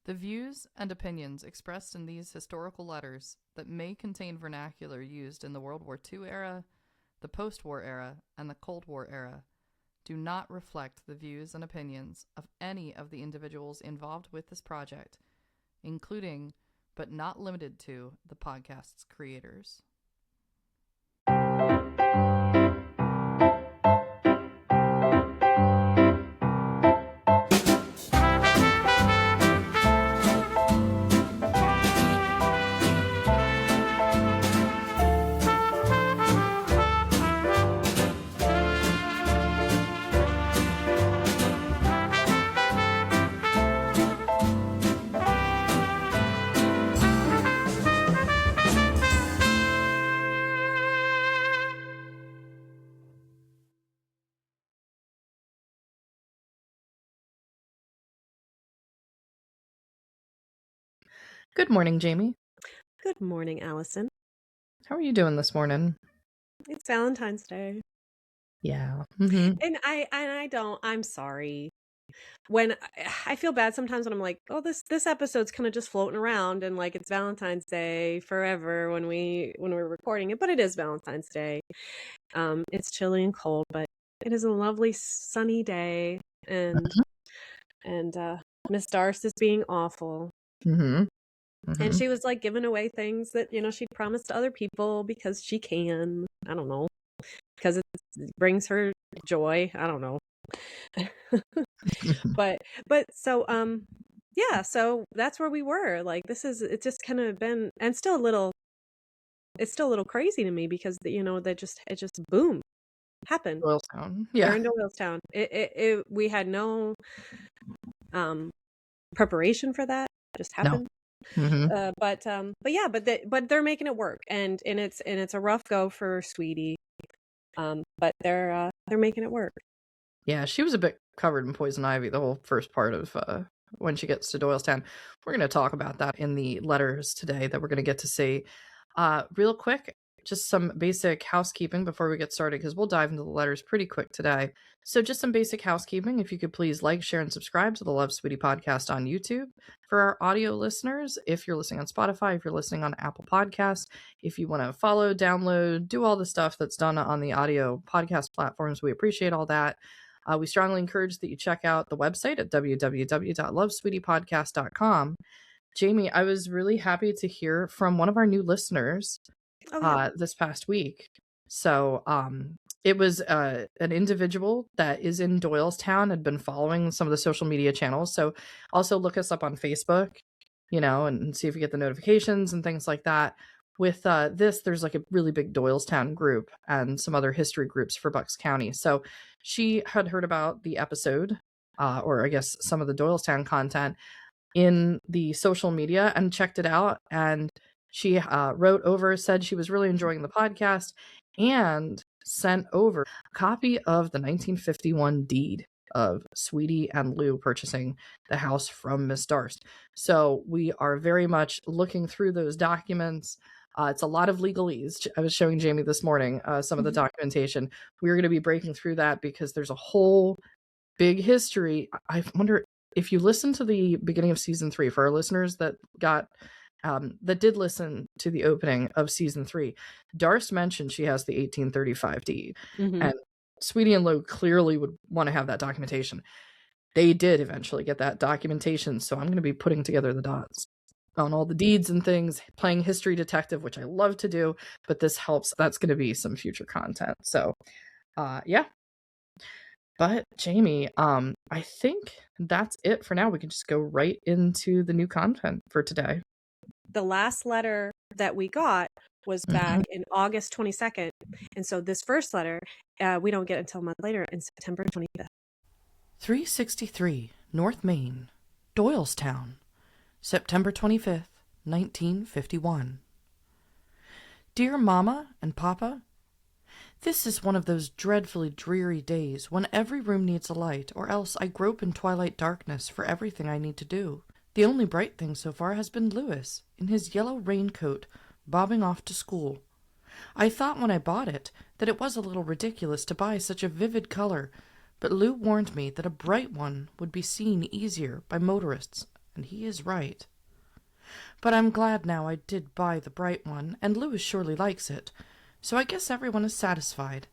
The views and opinions expressed in these historical letters that may contain vernacular used in the World War II era, the post-war era, and the Cold War era do not reflect the views and opinions of any of the individuals involved with this project, including, but not limited to, the podcast's creators. Good morning, Jamie. Good morning, Allison. How are you doing this morning? It's Valentine's Day. Yeah. And I'm sorry. When I feel bad sometimes when I'm like, oh, this episode's kind of just floating around and like it's Valentine's Day forever when we're recording it, but it is Valentine's Day. It's chilly and cold, but it is a lovely sunny day, and Miss Darce is being awful. And she was like giving away things that, she'd promised to other people because she can. I don't know. Because it brings her joy. I don't know. but so yeah, so that's where we were. Like it's just kind of been, and it's still a little crazy to me because it just boom happened. Doylestown. Yeah. We're in Doylestown. We had no preparation for that. It just happened. No. But they're making it work, and it's a rough go for Sweetie, but they're making it work. Yeah, she was a bit covered in poison ivy the whole first part of when she gets to Doylestown. We're going to talk about that in the letters today that we're going to get to see. Real quick, just some basic housekeeping before we get started, because we'll dive into the letters pretty quick today. So just some basic housekeeping. If you could please like, share, and subscribe to the Love Sweetie podcast on YouTube. For our audio listeners, if you're listening on Spotify, if you're listening on Apple Podcasts, if you want to follow, download, do all the stuff that's done on the audio podcast platforms, we appreciate all that. We strongly encourage that you check out the website at www.lovesweetiepodcast.com. Jamie, I was really happy to hear from one of our new listeners this past week. So it was an individual that is in Doylestown, had been following some of the social media channels. So also look us up on Facebook, and see if you get the notifications and things like that. With there's like a really big Doylestown group and some other history groups for Bucks County. So she had heard about the episode, or I guess some of the Doylestown content in the social media, and checked it out. And she wrote over, said she was really enjoying the podcast, and sent over a copy of the 1951 deed of Sweetie and Lou purchasing the house from Miss Darst. So we are very much looking through those documents. It's a lot of legalese. I was showing Jamie this morning some of the documentation. We're going to be breaking through that because there's a whole big history. I wonder if you listen to the beginning of season 3, for our listeners that did listen to the opening of season 3, Darce mentioned she has the 1835 deed, and Sweetie and Lou clearly would want to have that documentation. They did eventually get that documentation, so I'm going to be putting together the dots on all the deeds and things, playing history detective, which I love to do, but this helps. That's going to be some future content. So, yeah. But Jamie, I think that's it for now. We can just go right into the new content for today. The last letter that we got was back in August 22nd. And so this first letter, we don't get until a month later in September 25th. 363 North Main, Doylestown, September 25th, 1951. Dear Mama and Papa, this is one of those dreadfully dreary days when every room needs a light, or else I grope in twilight darkness for everything I need to do. The only bright thing so far has been Louis, in his yellow raincoat, bobbing off to school. I thought when I bought it that it was a little ridiculous to buy such a vivid color, but Lou warned me that a bright one would be seen easier by motorists and he is right. But I'm glad now I did buy the bright one, and Louis surely likes it, so I guess everyone is satisfied.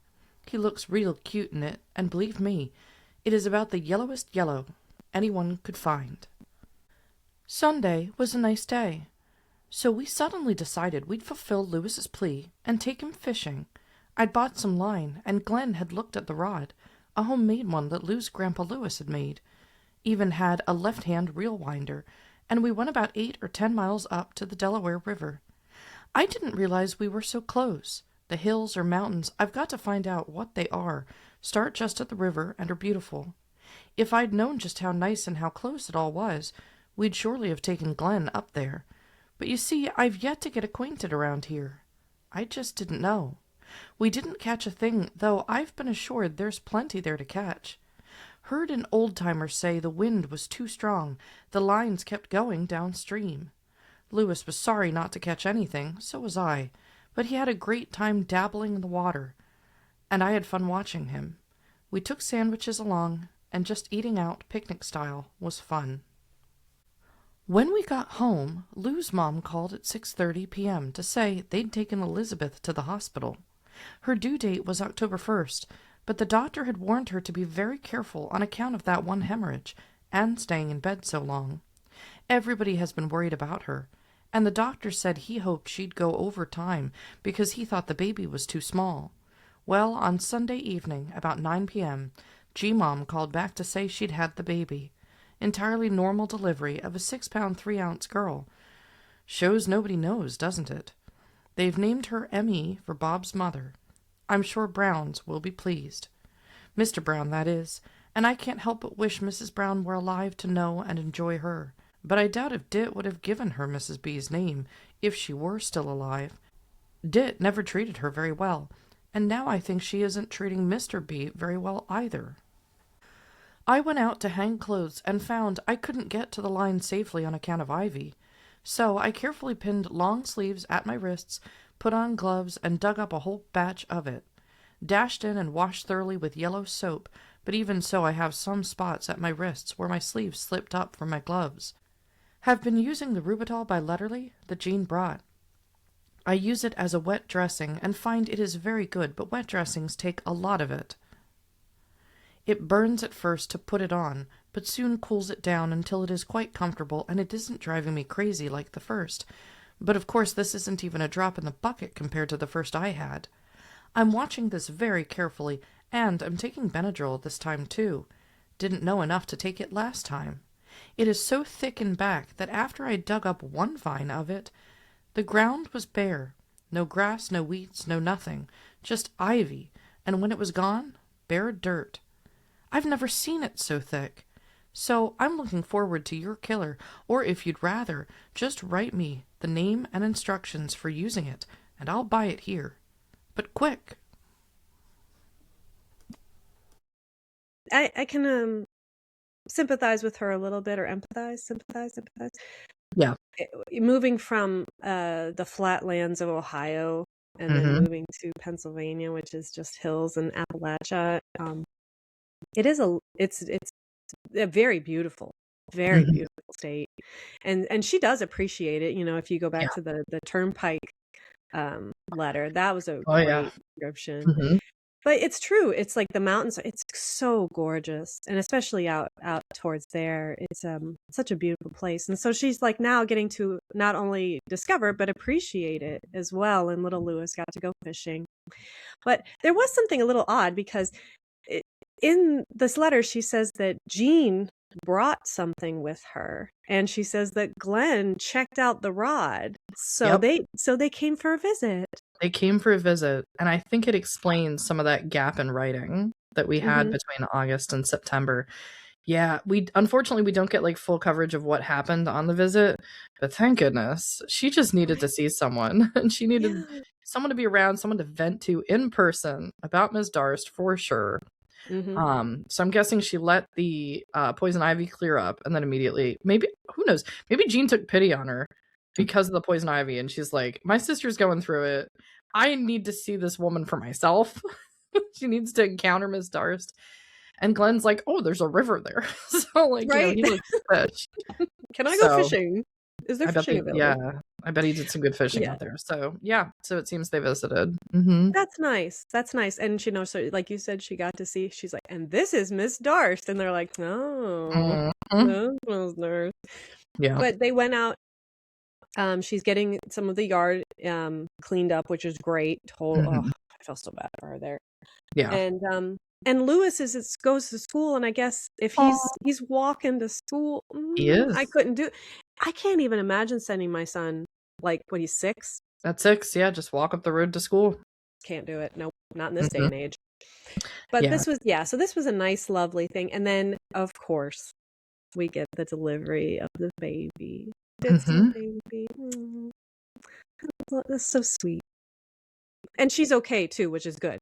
He looks real cute in it, and believe me, it is about the yellowest yellow anyone could find. Sunday was a nice day, so we suddenly decided we'd fulfill Louis's plea and take him fishing. I'd bought some line, and Glenn had looked at the rod, a homemade one that Lou's Grandpa Louis had made. Even had a left-hand reel winder, and we went about 8 or 10 miles up to the Delaware River. I didn't realize we were so close. The hills or mountains, I've got to find out what they are, start just at the river and are beautiful. If I'd known just how nice and how close it all was, we'd surely have taken Glenn up there. But you see, I've yet to get acquainted around here. I just didn't know. We didn't catch a thing, though I've been assured there's plenty there to catch. Heard an old-timer say the wind was too strong, the lines kept going downstream. Louis was sorry not to catch anything, so was I, but he had a great time dabbling in the water, and I had fun watching him. We took sandwiches along, and just eating out, picnic style, was fun. When we got home, Lou's mom called at 6:30 p.m. to say they'd taken Elizabeth to the hospital. Her due date was October 1st, but the doctor had warned her to be very careful on account of that one hemorrhage, and staying in bed so long. Everybody has been worried about her, and the doctor said he hoped she'd go over time because he thought the baby was too small. Well, on Sunday evening, about 9 p.m., G-Mom called back to say she'd had the baby. Entirely normal delivery of a 6-pound 3-ounce girl. Shows nobody knows, doesn't it? They've named her M.E. for Bob's mother. I'm sure Browns will be pleased. Mr. Brown, that is, and I can't help but wish Mrs. Brown were alive to know and enjoy her. But I doubt if Dit would have given her Mrs. B's name if she were still alive. Dit never treated her very well, and now I think she isn't treating Mr. B very well either. I went out to hang clothes and found I couldn't get to the line safely on account of ivy, so I carefully pinned long sleeves at my wrists, put on gloves, and dug up a whole batch of it. Dashed in and washed thoroughly with yellow soap, but even so I have some spots at my wrists where my sleeves slipped up from my gloves. Have been using the Rubitol by Letterly that Jean brought. I use it as a wet dressing and find it is very good, but wet dressings take a lot of it. It burns at first to put it on, but soon cools it down until it is quite comfortable, and it isn't driving me crazy like the first. But of course this isn't even a drop in the bucket compared to the first I had. I'm watching this very carefully, and I'm taking Benadryl this time too. Didn't know enough to take it last time. It is so thick and back that after I dug up one vine of it, the ground was bare. No grass, no weeds, no nothing. Just ivy, and when it was gone, bare dirt. I've never seen it so thick. So I'm looking forward to your killer, or if you'd rather, just write me the name and instructions for using it, and I'll buy it here. But quick. I can sympathize with her a little bit, or sympathize. Yeah. Moving from the flatlands of Ohio and then moving to Pennsylvania, which is just hills and Appalachia, it's a very beautiful state, and she does appreciate it. You know, if you go back to the Turnpike letter, that was a great description. But it's true. It's like the mountains. It's so gorgeous, and especially out towards there, it's such a beautiful place. And so she's like now getting to not only discover but appreciate it as well. And little Louis got to go fishing. But there was something a little odd because in this letter she says that Jean brought something with her, and she says that Glenn checked out the rod. So they came for a visit. They came for a visit, and I think it explains some of that gap in writing that we had between August and September. Yeah, unfortunately we don't get like full coverage of what happened on the visit, but thank goodness. She just needed to see someone, and she needed someone to be around, someone to vent to in person about Ms. Darst for sure. So I'm guessing she let the poison ivy clear up, and then immediately, maybe, who knows, maybe Jean took pity on her because of the poison ivy, and she's like, my sister's going through it. I need to see this woman for myself. She needs to encounter Miss Darst. And Glenn's like, oh, there's a river there. So, like, you know, he likes to fish. Can I go So fishing? Is there I bet fishing they, available? yeah, I bet he did some good fishing Yeah. out there. So yeah, so it seems they visited. Mm-hmm. That's nice. That's nice. And you know, so like you said, she got to see, she's like, and this is Miss Darst. And they're like, oh, Mm-hmm. that's Miss Darst. Yeah. But they went out. She's getting some of the yard cleaned up, which is great. Oh, Mm-hmm. I feel so bad for her there. Yeah. And Lewis goes to school, and I guess if Oh, he's walking to school, he I is. couldn't do. I can't even imagine sending my son like when he's 6. At 6, yeah, just walk up the road to school. Can't do it. Nope, not in this day Mm-hmm. and age. But Yeah. this was, yeah. So this was a nice, lovely thing, and then of course we get the delivery of the baby. Ditzy Mm-hmm. baby. That's so sweet. And she's okay too, which is good.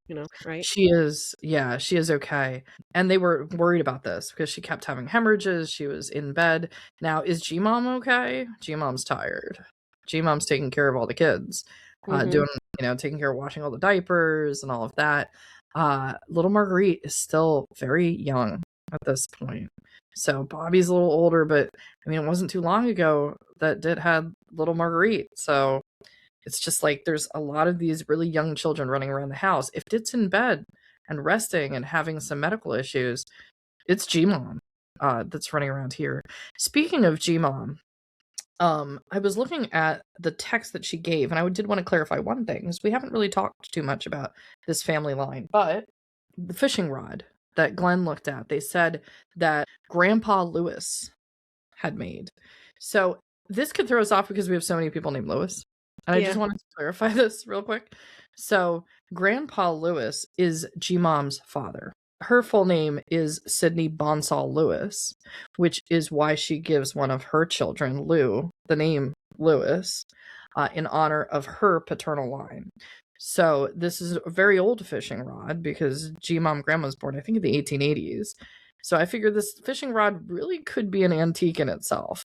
You know, right? She is, yeah, she is okay. And they were worried about this because she kept having hemorrhages. She was in bed. Now, is G-Mom okay? G-Mom's tired. G-Mom's taking care of all the kids, Mm-hmm. doing, taking care of washing all the diapers and all of that. Little Marguerite is still very young at this point. So Bobby's a little older, but I mean, it wasn't too long ago that Dit had little Marguerite. So it's just like there's a lot of these really young children running around the house. If it's in bed and resting and having some medical issues, it's Gmom that's running around here. Speaking of Gmom, I was looking at the text that she gave, and I did want to clarify one thing, because we haven't really talked too much about this family line, but the fishing rod that Glenn looked at, they said that Grandpa Lewis had made. So this could throw us off because we have so many people named Lewis. And I just Yeah. wanted to clarify this real quick. So Grandpa Lewis is G-Mom's father. Her full name is Sydney Bonsall Lewis, which is why she gives one of her children, Lou, the name Lewis, in honor of her paternal line. So this is a very old fishing rod because G-Mom Grandma was born, I think, in the 1880s. So I figured this fishing rod really could be an antique in itself,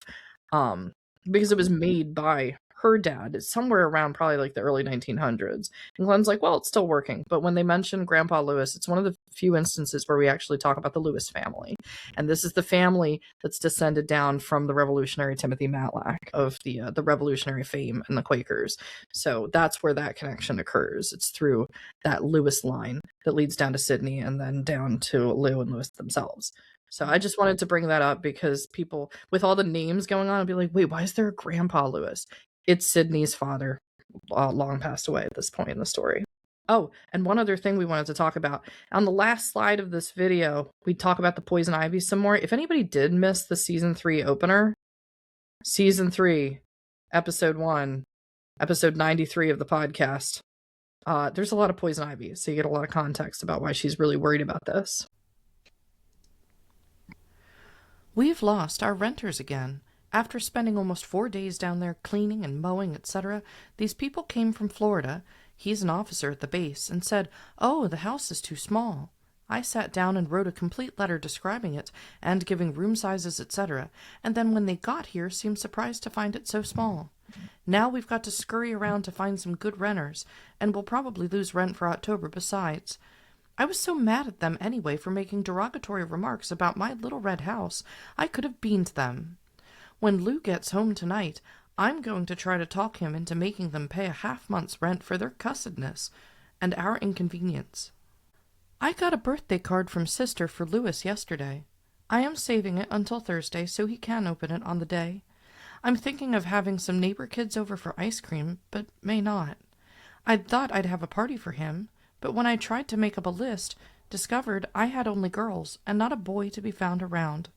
because it was made by her dad somewhere around probably like the early 1900s. And Glenn's like, well, it's still working. But when they mention Grandpa Lewis, it's one of the few instances where we actually talk about the Lewis family. And this is the family that's descended down from the revolutionary Timothy Matlack of the revolutionary fame and the Quakers. So that's where that connection occurs. It's through that Lewis line that leads down to Sydney and then down to Lou and Lewis themselves. So I just wanted to bring that up because people, with all the names going on, would be like, wait, why is there a Grandpa Lewis? It's Sydney's father, long passed away at this point in the story. Oh, and one other thing we wanted to talk about. On the last slide of this video, we talk about the poison ivy some more. If anybody did miss the season 3 opener, season 3, episode 1, episode 93 of the podcast, there's a lot of poison ivy, so you get a lot of context about why she's really worried about this. We've lost our renters again. After spending almost 4 days down there cleaning and mowing, etc., these people came from Florida. He's an officer at the base, and said, "Oh, the house is too small." I sat down and wrote a complete letter describing it, and giving room sizes, etc., and then when they got here seemed surprised to find it so small. Now we've got to scurry around to find some good renters, and we'll probably lose rent for October besides. I was so mad at them anyway for making derogatory remarks about my little red house, I could have beamed them. When Lou gets home tonight, I'm going to try to talk him into making them pay a half-month's rent for their cussedness and our inconvenience. I got a birthday card from Sister for Louis yesterday. I am saving it until Thursday so he can open it on the day. I'm thinking of having some neighbor kids over for ice cream, but may not. I'd thought I'd have a party for him, but when I tried to make up a list, discovered I had only girls and not a boy to be found around.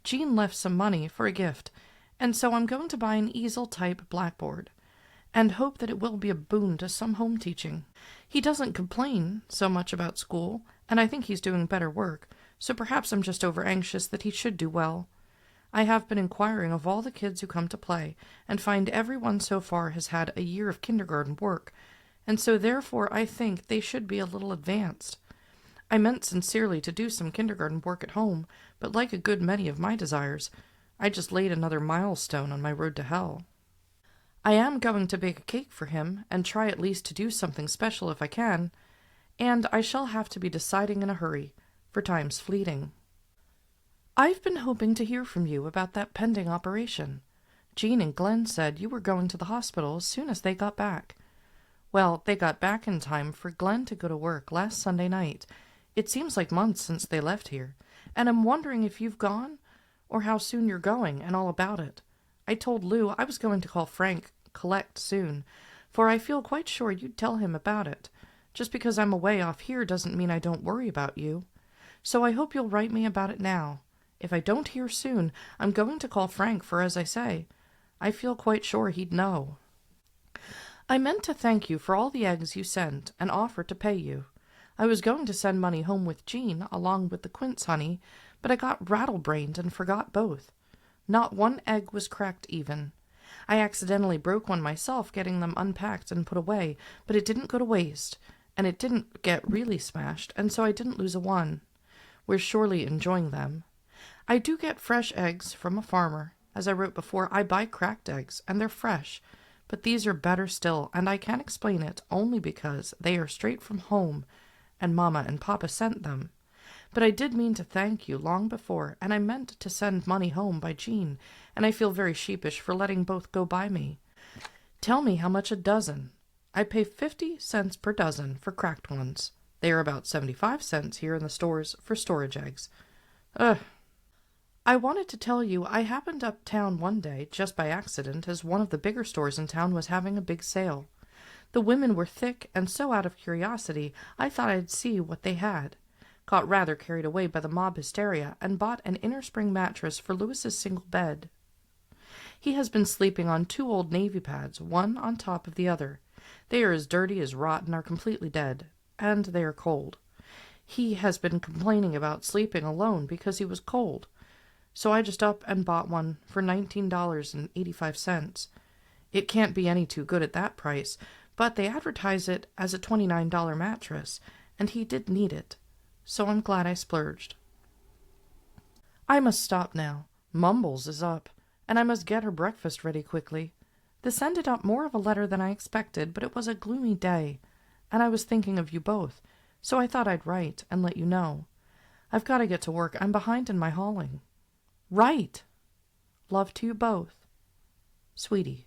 Jean left some money for a gift, and so I'm going to buy an easel-type blackboard, and hope that it will be a boon to some home teaching. He doesn't complain so much about school, and I think he's doing better work, so perhaps I'm just over-anxious that he should do well. I have been inquiring of all the kids who come to play, and find everyone so far has had a year of kindergarten work, and so therefore I think they should be a little advanced. I meant sincerely to do some kindergarten work at home, but like a good many of my desires, I just laid another milestone on my road to hell. I am going to bake a cake for him, and try at least to do something special if I can, and I shall have to be deciding in a hurry, for time's fleeting. I've been hoping to hear from you about that pending operation. Jean and Glenn said you were going to the hospital as soon as they got back. Well, they got back in time for Glenn to go to work last Sunday night. It seems like months since they left here, and I'm wondering if you've gone, or how soon you're going, and all about it. I told Lou I was going to call Frank collect soon, for I feel quite sure you'd tell him about it. Just because I'm away off here doesn't mean I don't worry about you. So I hope you'll write me about it now. If I don't hear soon, I'm going to call Frank, for as I say, I feel quite sure he'd know. I meant to thank you for all the eggs you sent and offer to pay you. I was going to send money home with Jean along with the quince honey, but I got rattle-brained and forgot both. Not one egg was cracked even. I accidentally broke one myself getting them unpacked and put away, but it didn't go to waste, and it didn't get really smashed, and so I didn't lose a one. We're surely enjoying them. I do get fresh eggs from a farmer. As I wrote before, I buy cracked eggs, and they're fresh. But these are better still, and I can't explain it only because they are straight from home, and Mama and Papa sent them. But I did mean to thank you long before, and I meant to send money home by Jean, and I feel very sheepish for letting both go by me. Tell me how much a dozen. I pay 50 cents per dozen for cracked ones. They are about 75 cents here in the stores for storage eggs. Ugh. I wanted to tell you I happened uptown one day, just by accident, as one of the bigger stores in town was having a big sale. The women were thick, and so out of curiosity, I thought I'd see what they had. Got rather carried away by the mob hysteria, and bought an innerspring mattress for Lewis's single bed. He has been sleeping on 2 old navy pads, one on top of the other. They are as dirty as rot and are completely dead, and they are cold. He has been complaining about sleeping alone because he was cold. So I just up and bought one for $19.85. It can't be any too good at that price, but they advertise it as a $29 mattress, and he did need it. So I'm glad I splurged. I must stop now. Mumbles is up, and I must get her breakfast ready quickly. This ended up more of a letter than I expected, but it was a gloomy day, and I was thinking of you both, so I thought I'd write and let you know. I've got to get to work. I'm behind in my hauling. Right. Love to you both. Sweetie.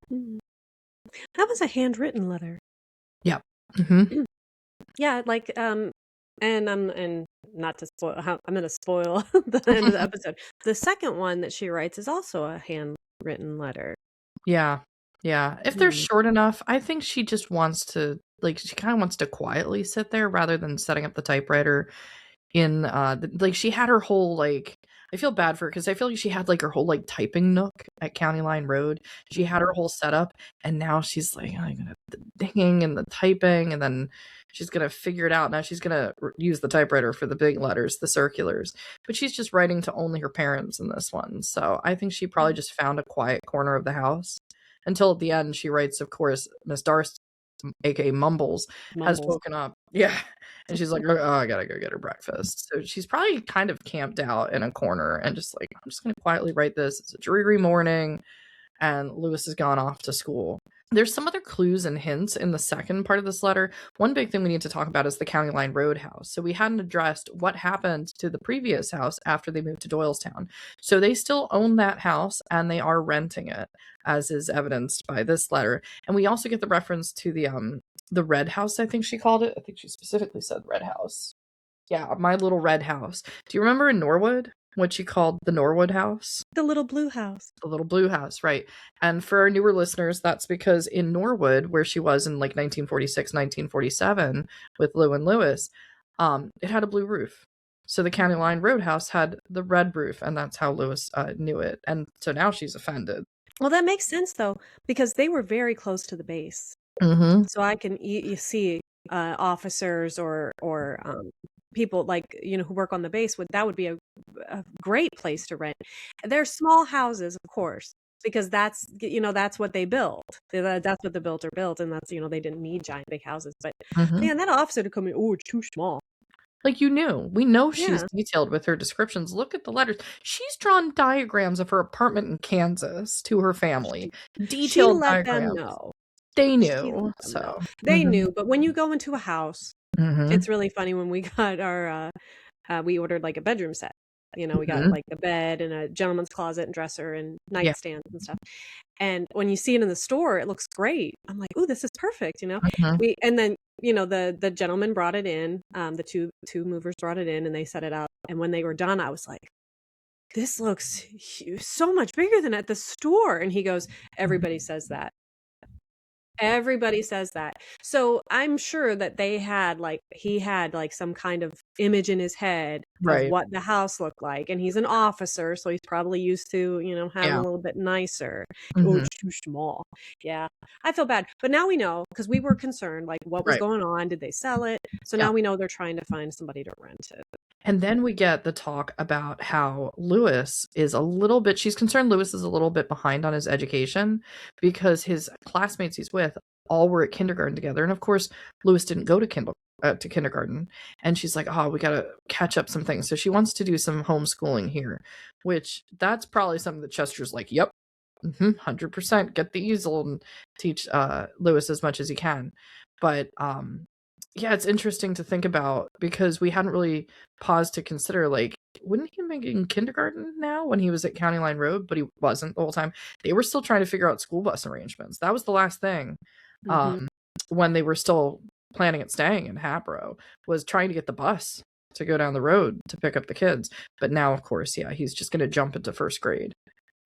That was a handwritten letter. Yep. Mm-hmm. Yeah, like and not to spoil I'm going to spoil the end of the episode. The second one that she writes is also a handwritten letter. Yeah. Yeah. If they're short enough, I think she just wants to, she kind of wants to quietly sit there rather than setting up the typewriter in, she had her whole, I feel bad for her because I feel like she had, her whole, typing nook at County Line Road. She had her whole setup, and now she's, I'm gonna have the dinging and the typing, and then she's gonna figure it out. Now she's gonna use the typewriter for the big letters, the circulars. But she's just writing to only her parents in this one, so I think she probably just found a quiet corner of the house. Until at the end, she writes, of course, Miss Darcy, aka Mumbles, has woken up. Yeah. And she's like, oh, I gotta go get her breakfast. So she's probably kind of camped out in a corner and just I'm just gonna quietly write this. It's a dreary morning, and Lewis has gone off to school. There's some other clues and hints in the second part of this letter. One big thing we need to talk about is the County Line Road house. So we hadn't addressed what happened to the previous house after they moved to Doylestown. So they still own that house, and they are renting it, as is evidenced by this letter. And we also get the reference to the red house, I think she called it. I think she specifically said red house. Yeah, my little red house. Do you remember in Norwood what she called the Norwood house? The little blue house. The little blue house, right. And for our newer listeners, that's because in Norwood, where she was in 1946, 1947 with Lou and Lewis, it had a blue roof. So the County Line Roadhouse had the red roof, and that's how Lewis knew it. And so now she's offended. Well, that makes sense, though, because they were very close to the base. Mm-hmm. So I can you see officers or people who work on the base that would be a great place to rent. They're small houses, of course, because that's what they built. That's what the builder built, and that's they didn't need giant big houses. But man, that officer to come in, it's too small. We know she's detailed with her descriptions. Look at the letters. She's drawn diagrams of her apartment in Kansas to her family. Detailed she let diagrams. them know. They knew. So they knew. But when you go into a house Mm-hmm. It's really funny when we got our we ordered like a bedroom set. You know, we got Mm-hmm. like a bed and a gentleman's closet and dresser and Yeah. nightstands and stuff. And when you see it in the store, it looks great. I'm like, "Ooh, this is perfect," you know? Mm-hmm. We and then, you know, the gentleman brought it in, the two movers brought it in and they set it up. And when they were done, I was like, "This looks so much bigger than at the store." And he goes, "Everybody says that." Everybody says that. So I'm sure that he had like some kind of image in his head of Right. what the house looked like. And he's an officer, so he's probably used to, you know, having a Yeah. little bit nicer. Oh, Mm-hmm. it's too small. Yeah. I feel bad. But now we know because we were concerned, like what was Right. going on? Did they sell it? So Yeah. now we know they're trying to find somebody to rent it. And then we get the talk about how Lewis is a little bit, she's concerned Lewis is a little bit behind on his education because his classmates he's with all were at kindergarten together. And of course, Lewis didn't go to kindergarten. And she's like, oh, we got to catch up some things. So she wants to do some homeschooling here, which that's probably something that Chester's like, yep, 100%, get the easel and teach Lewis as much as he can. But yeah, it's interesting to think about because we hadn't really paused to consider, like, wouldn't he have been in kindergarten now when he was at County Line Road, but he wasn't the whole time. They were still trying to figure out school bus arrangements. That was the last thing. Mm-hmm. When they were still planning at staying in Hapro, was trying to get the bus to go down the road to pick up the kids. But now, of course, yeah, he's just going to jump into first grade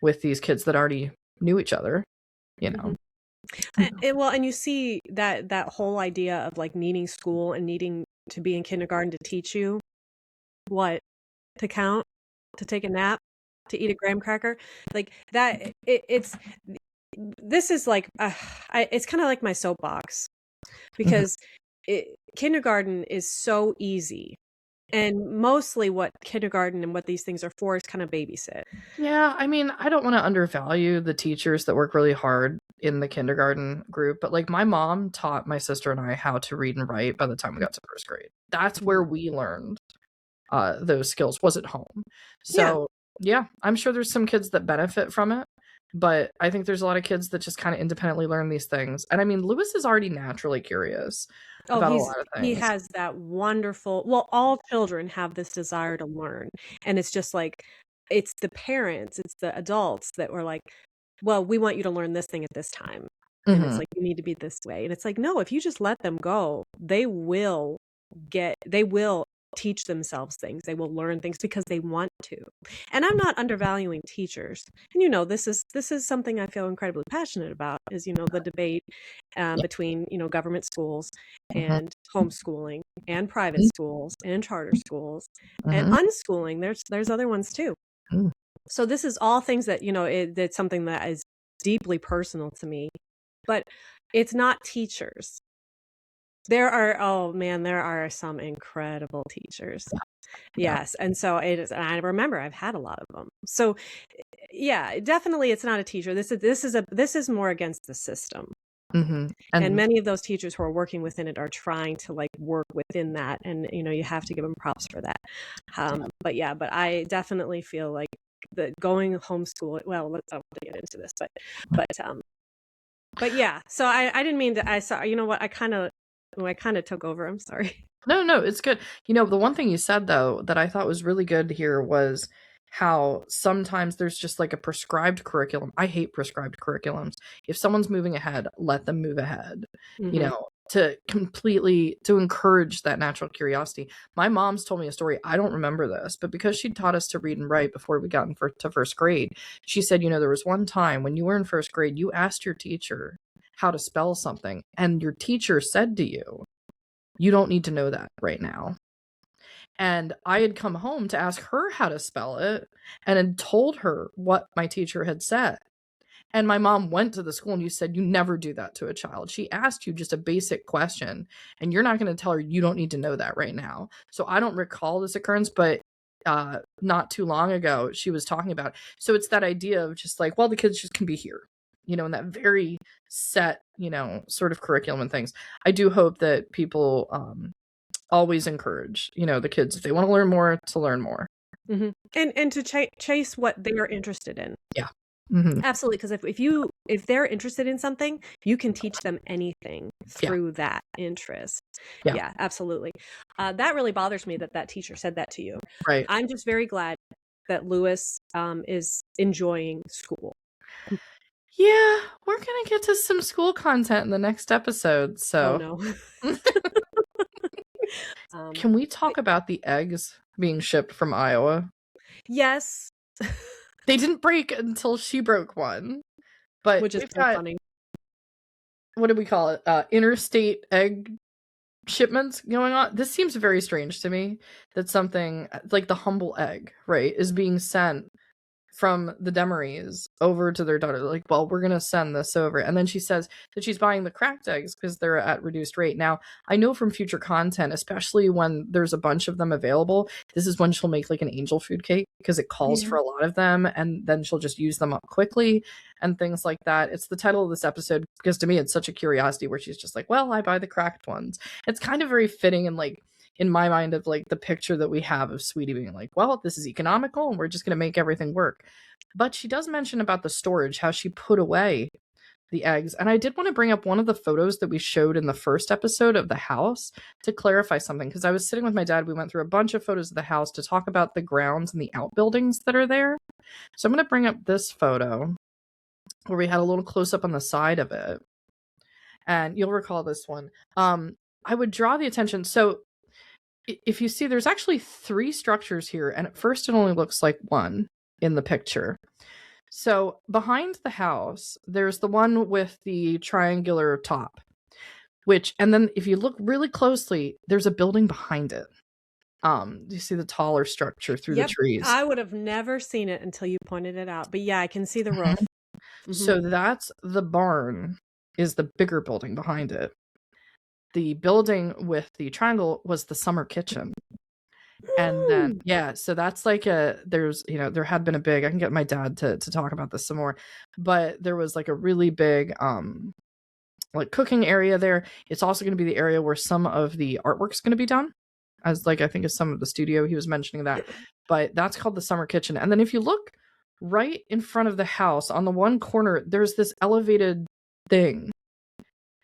with these kids that already knew each other, you know. Well, and you see that whole idea of like needing school and needing to be in kindergarten to teach you what to count, to take a nap, to eat a graham cracker, like that. It's this is like it's kind of like my soapbox Mhm. because kindergarten is so easy, and mostly what kindergarten and what these things are for is kind of babysit. Yeah, I mean, I don't want to undervalue the teachers that work really hard in the kindergarten group, but like my mom taught my sister and I how to read and write by the time we got to first grade. That's Mhm. where we learned those skills was at home. Yeah. So yeah, I'm sure there's some kids that benefit from it, but I think there's a lot of kids that just kind of independently learn these things. And I mean, Lewis is already naturally curious Oh, about a lot of he things. has that wonderful, well, all children have this desire to learn. And it's just like it's the parents, it's the adults that were like, "Well, we want you to learn this thing at this time." And it's Hmm. like you need to be this way. And it's like, "No, if you just let them go, they will teach themselves things. They will learn things because they want to." And I'm not undervaluing teachers. And you know, this is something I feel incredibly passionate about is, you know, the debate Yeah. between, you know, government schools Hmm. and homeschooling and private schools and charter schools and Hmm. unschooling. There's other ones too. Hmm. So this is all things that, you know, it's something that is deeply personal to me, but it's not teachers. Oh man, there are some incredible teachers. Yeah. Yes. And so it is, and I remember I've had a lot of them. So yeah, definitely it's not a teacher. This is more against the system. Hmm. And And many of those teachers who are working within it are trying to like work within that. And, you know, you have to give them props for that. But yeah, but I definitely feel like the going homeschool, well, let's not get into this, but yeah, so I didn't mean to, I saw, you know what, I kind of took over. I'm sorry. no, it's good. You know, the one thing you said though that I thought was really good here was how sometimes there's just like a prescribed curriculum. I hate prescribed curriculums. If someone's moving ahead, let them move ahead. You Hmm. know, to encourage that natural curiosity. My mom's told me a story. I don't remember this, but because she taught us to read and write before we got to first grade, she said, you know, there was one time when you were in first grade, you asked your teacher how to spell something, and your teacher said to you, you don't need to know that right now. And I had come home to ask her how to spell it and had told her what my teacher had said. And my mom went to the school and you said, you never do that to a child. She asked you just a basic question, and you're not going to tell her you don't need to know that right now. So I don't recall this occurrence, but not too long ago, she was talking about it. So it's that idea of just like, well, the kids just can be here, you know, in that very set, you know, sort of curriculum and things. I do hope that people always encourage, you know, the kids, if they want to learn more, to learn more. Hmm. And to chase what they're interested in. Yeah. Hmm. Absolutely, because if you if they're interested in something, you can teach them anything Yeah. through that interest. Yeah. Yeah, absolutely. That really bothers me that that teacher said that to you. Right. I'm just very glad that Lewis is enjoying school. Yeah, we're gonna get to some school content in the next episode, Oh so no. um, can we talk about the eggs being shipped from Iowa? yes, They didn't break until she broke one, but which is we've so got, funny. what do we call it? Interstate egg shipments going on. This seems very strange to me that something like the humble egg, right, is being sent from the Demarys over to their daughter. Like, well, we're gonna send this over, and then she says that she's buying the cracked eggs because they're at reduced rate. Now, I know from future content, especially when there's a bunch of them available, this is when she'll make like an angel food cake because it calls Yeah. for a lot of them, and then she'll just use them up quickly and things like that. It's the title of this episode because to me it's such a curiosity where she's just like, well, I buy the cracked ones. It's kind of very fitting and like in my mind of like the picture that we have of Sweetie being like, well, this is economical and we're just going to make everything work. But she does mention about the storage, how she put away the eggs. And I did want to bring up one of the photos that we showed in the first episode of the house to clarify something because I was sitting with my dad. We went through a bunch of photos of the house to talk about the grounds and the outbuildings that are there. So I'm going to bring up this photo where we had a little close up on the side of it. And you'll recall this one. I would draw the attention. So if you see, there's actually 3 structures here, and at first it only looks like one in the picture. So behind the house, there's the one with the triangular top, and then if you look really closely, there's a building behind it. You see the taller structure through the Yep. trees. I would have never seen it until you pointed it out. But yeah, I can see the roof. Mm-hmm. So that's the barn, is the bigger building behind it. The building with the triangle was the summer kitchen. And then so that's like there's there had been a big, I can get my dad to talk about this some more, but there was like a really big like cooking area there. It's also going to be the area where some of the artwork's going to be done, as like I think as some of the studio, he was mentioning that. But that's called the summer kitchen. And then if you look right in front of the house on the one corner, there's this elevated thing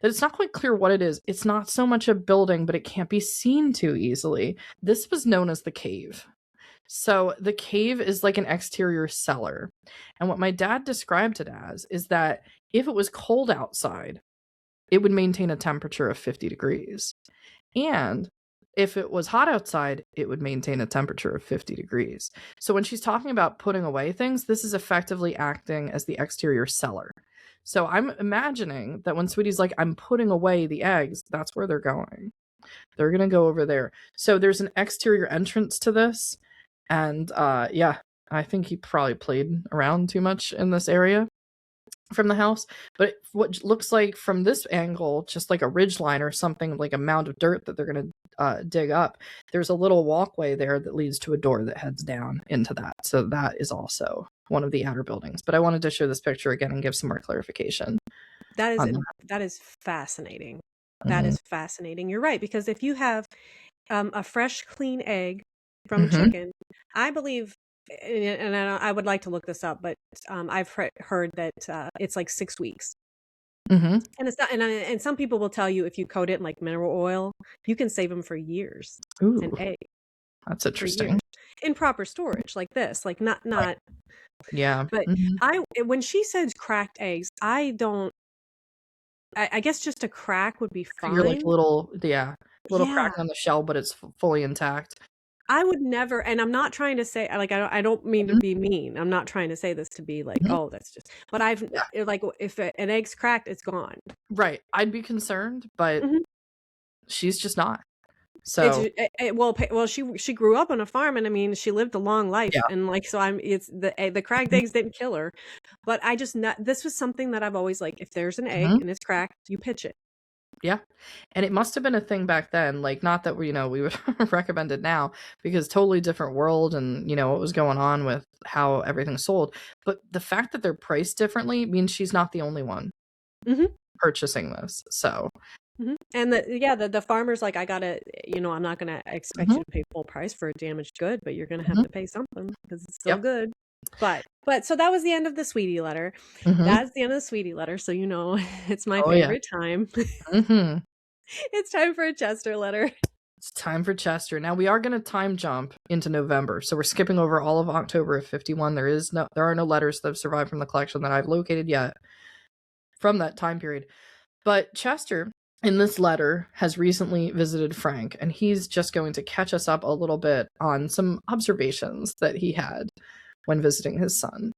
that it's not quite clear what it is. It's not so much a building, but it can't be seen too easily. This was known as the cave. So the cave is like an exterior cellar. And what my dad described it as is that if it was cold outside, it would maintain a temperature of 50 degrees. And if it was hot outside, it would maintain a temperature of 50 degrees. So when she's talking about putting away things, this is effectively acting as the exterior cellar. So I'm imagining that when Sweetie's like, I'm putting away the eggs, that's where they're going. They're going to go over there. So there's an exterior entrance to this. And I think he probably played around too much in this area from the house. But what looks like from this angle, just like a ridge line or something, like a mound of dirt that they're going to dig up, there's a little walkway there that leads to a door that heads down into that. So that is also one of the outer buildings. But I wanted to show this picture again and give some more clarification. That is fascinating. Mm-hmm. That is fascinating. You're right, because if you have a fresh, clean egg from a chicken, I believe, and I would like to look this up, but I've heard that it's like 6 weeks. And it's not, and some people will tell you if you coat it in like mineral oil, you can save them for years. Ooh, an egg. That's interesting. In proper storage, like this, like not. Yeah. But when she says cracked eggs, I don't. I guess just a crack would be fine. You're like little crack on the shell, but it's fully intact. I would never, and I'm not trying to say, like, I don't mean to be mean. I'm not trying to say this to be like, oh, that's just, but like, if an egg's cracked, it's gone. Right. I'd be concerned, but she's just not. So well, she grew up on a farm, and I mean, she lived a long life, and like, so it's the cracked eggs didn't kill her, but I just this was something that I've always like, if there's an egg and it's cracked, you pitch it. Yeah. And it must have been a thing back then, like not that we would recommend it now because totally different world and what was going on with how everything's sold. But the fact that they're priced differently means she's not the only one purchasing this. So and the farmer's like, I gotta, I'm not gonna expect you to pay full price for a damaged good, but you're gonna have to pay something because it's still good. But so that was the end of the sweetie letter. Mm-hmm. That's the end of the sweetie letter. So it's my Oh yeah. favorite time. Mm-hmm. It's time for a Chester letter. It's time for Chester. Now we are going to time jump into November, so we're skipping over all of October of 51. There are no letters that have survived from the collection that I've located yet from that time period. But Chester, in this letter, has recently visited Frank, and he's just going to catch us up a little bit on some observations that he had when visiting his son.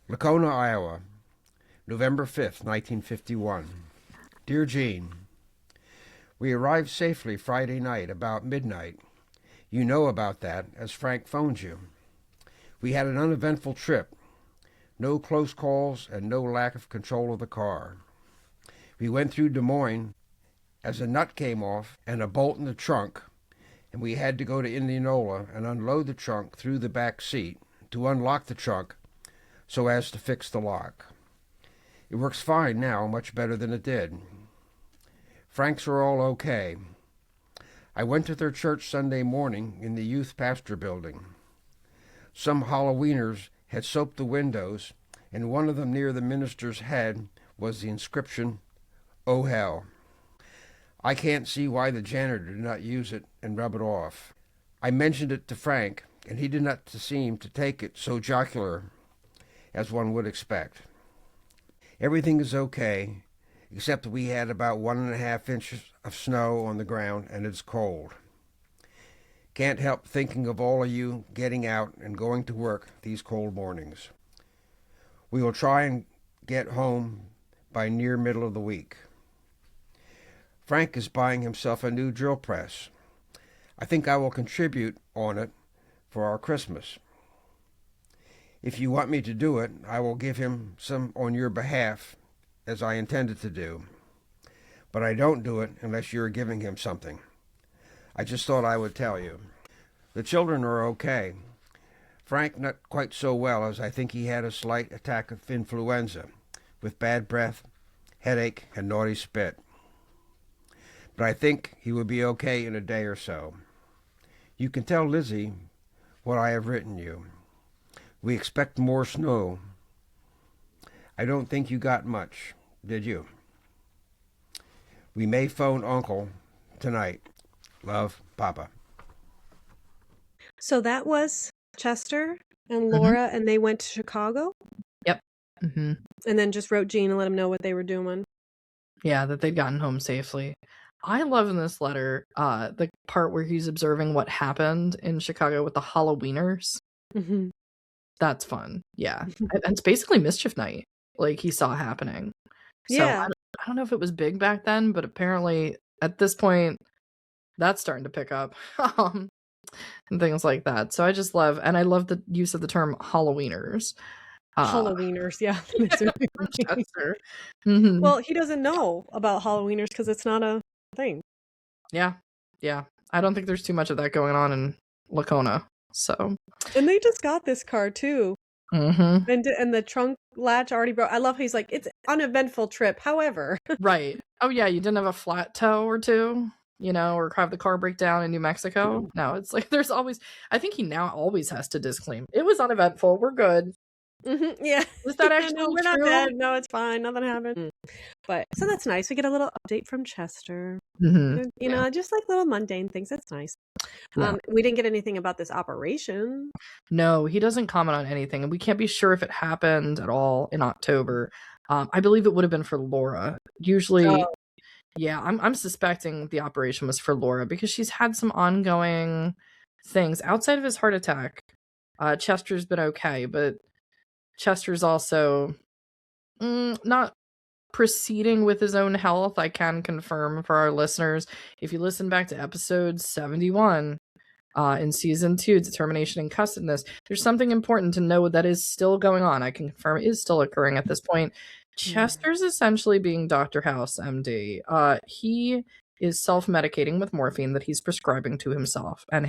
Lacona, Iowa, November 5th, 1951. Dear Jean, we arrived safely Friday night about midnight. You know about that, as Frank phoned you. We had an uneventful trip. No close calls and no lack of control of the car. We went through Des Moines as a nut came off and a bolt in the trunk, and we had to go to Indianola and unload the trunk through the back seat to unlock the trunk so as to fix the lock. It works fine now, much better than it did. Franks are all okay. I went to their church Sunday morning in the youth pastor building. Some Halloweeners had soaped the windows, and one of them near the minister's head was the inscription, "Oh hell." I can't see why the janitor did not use it and rub it off. I mentioned it to Frank, and he did not seem to take it so jocular as one would expect. Everything is okay, except that we had about 1.5 inches of snow on the ground and it's cold. Can't help thinking of all of you getting out and going to work these cold mornings. We will try and get home by near middle of the week. Frank is buying himself a new drill press. I think I will contribute on it for our Christmas. If you want me to do it, I will give him some on your behalf, as I intended to do. But I don't do it unless you're giving him something. I just thought I would tell you. The children are okay. Frank not quite so well, as I think he had a slight attack of influenza, with bad breath, headache, and naughty spit. But I think he will be okay in a day or so. You can tell Lizzie what I have written you. We expect more snow. I don't think you got much, did you? We may phone Uncle tonight. Love, Papa. So that was Chester and Mm-hmm. Laura, and they went to Chicago? Yep. Mm-hmm. And then just wrote Gene and let him know what they were doing. Yeah, that they'd gotten home safely. I love in this letter the part where he's observing what happened in Chicago with the Halloweeners. Mm-hmm. That's fun. Yeah. And it's basically Mischief Night, like he saw happening. So Yeah. I don't know if it was big back then, but apparently at this point, that's starting to pick up. And things like that. So I just love, and I love the use of the term Halloweeners. Halloweeners, yeah. From Chester. Mm-hmm. Well, he doesn't know about Halloweeners because it's not a thing. Yeah. I don't think there's too much of that going on in Lacona. So. And they just got this car too. Mm-hmm. And the trunk latch already broke. I love how he's like, it's an uneventful trip. However. Right. Oh yeah, you didn't have a flat toe or two, or have the car break down in New Mexico. Mm-hmm. No, it's like there's always. I think he now always has to disclaim it was uneventful. We're good. Mm-hmm, yeah. Is that actually no, we're true? not dead. No, it's fine. Nothing happened. But so that's nice. We get a little update from Chester. Mm-hmm. Just like little mundane things. That's nice. Yeah. We didn't get anything about this operation. No, he doesn't comment on anything, and we can't be sure if it happened at all in October. I believe it would have been for Laura. Usually, yeah, I'm suspecting the operation was for Laura because she's had some ongoing things outside of his heart attack. Chester's been okay, but Chester's also not proceeding with his own health. I can confirm for our listeners, if you listen back to episode 71 in season 2, determination and cussedness, there's something important to know that is still going on. I can confirm it is still occurring at this point. Chester's essentially being Dr. House, MD. He is self-medicating with morphine that he's prescribing to himself, and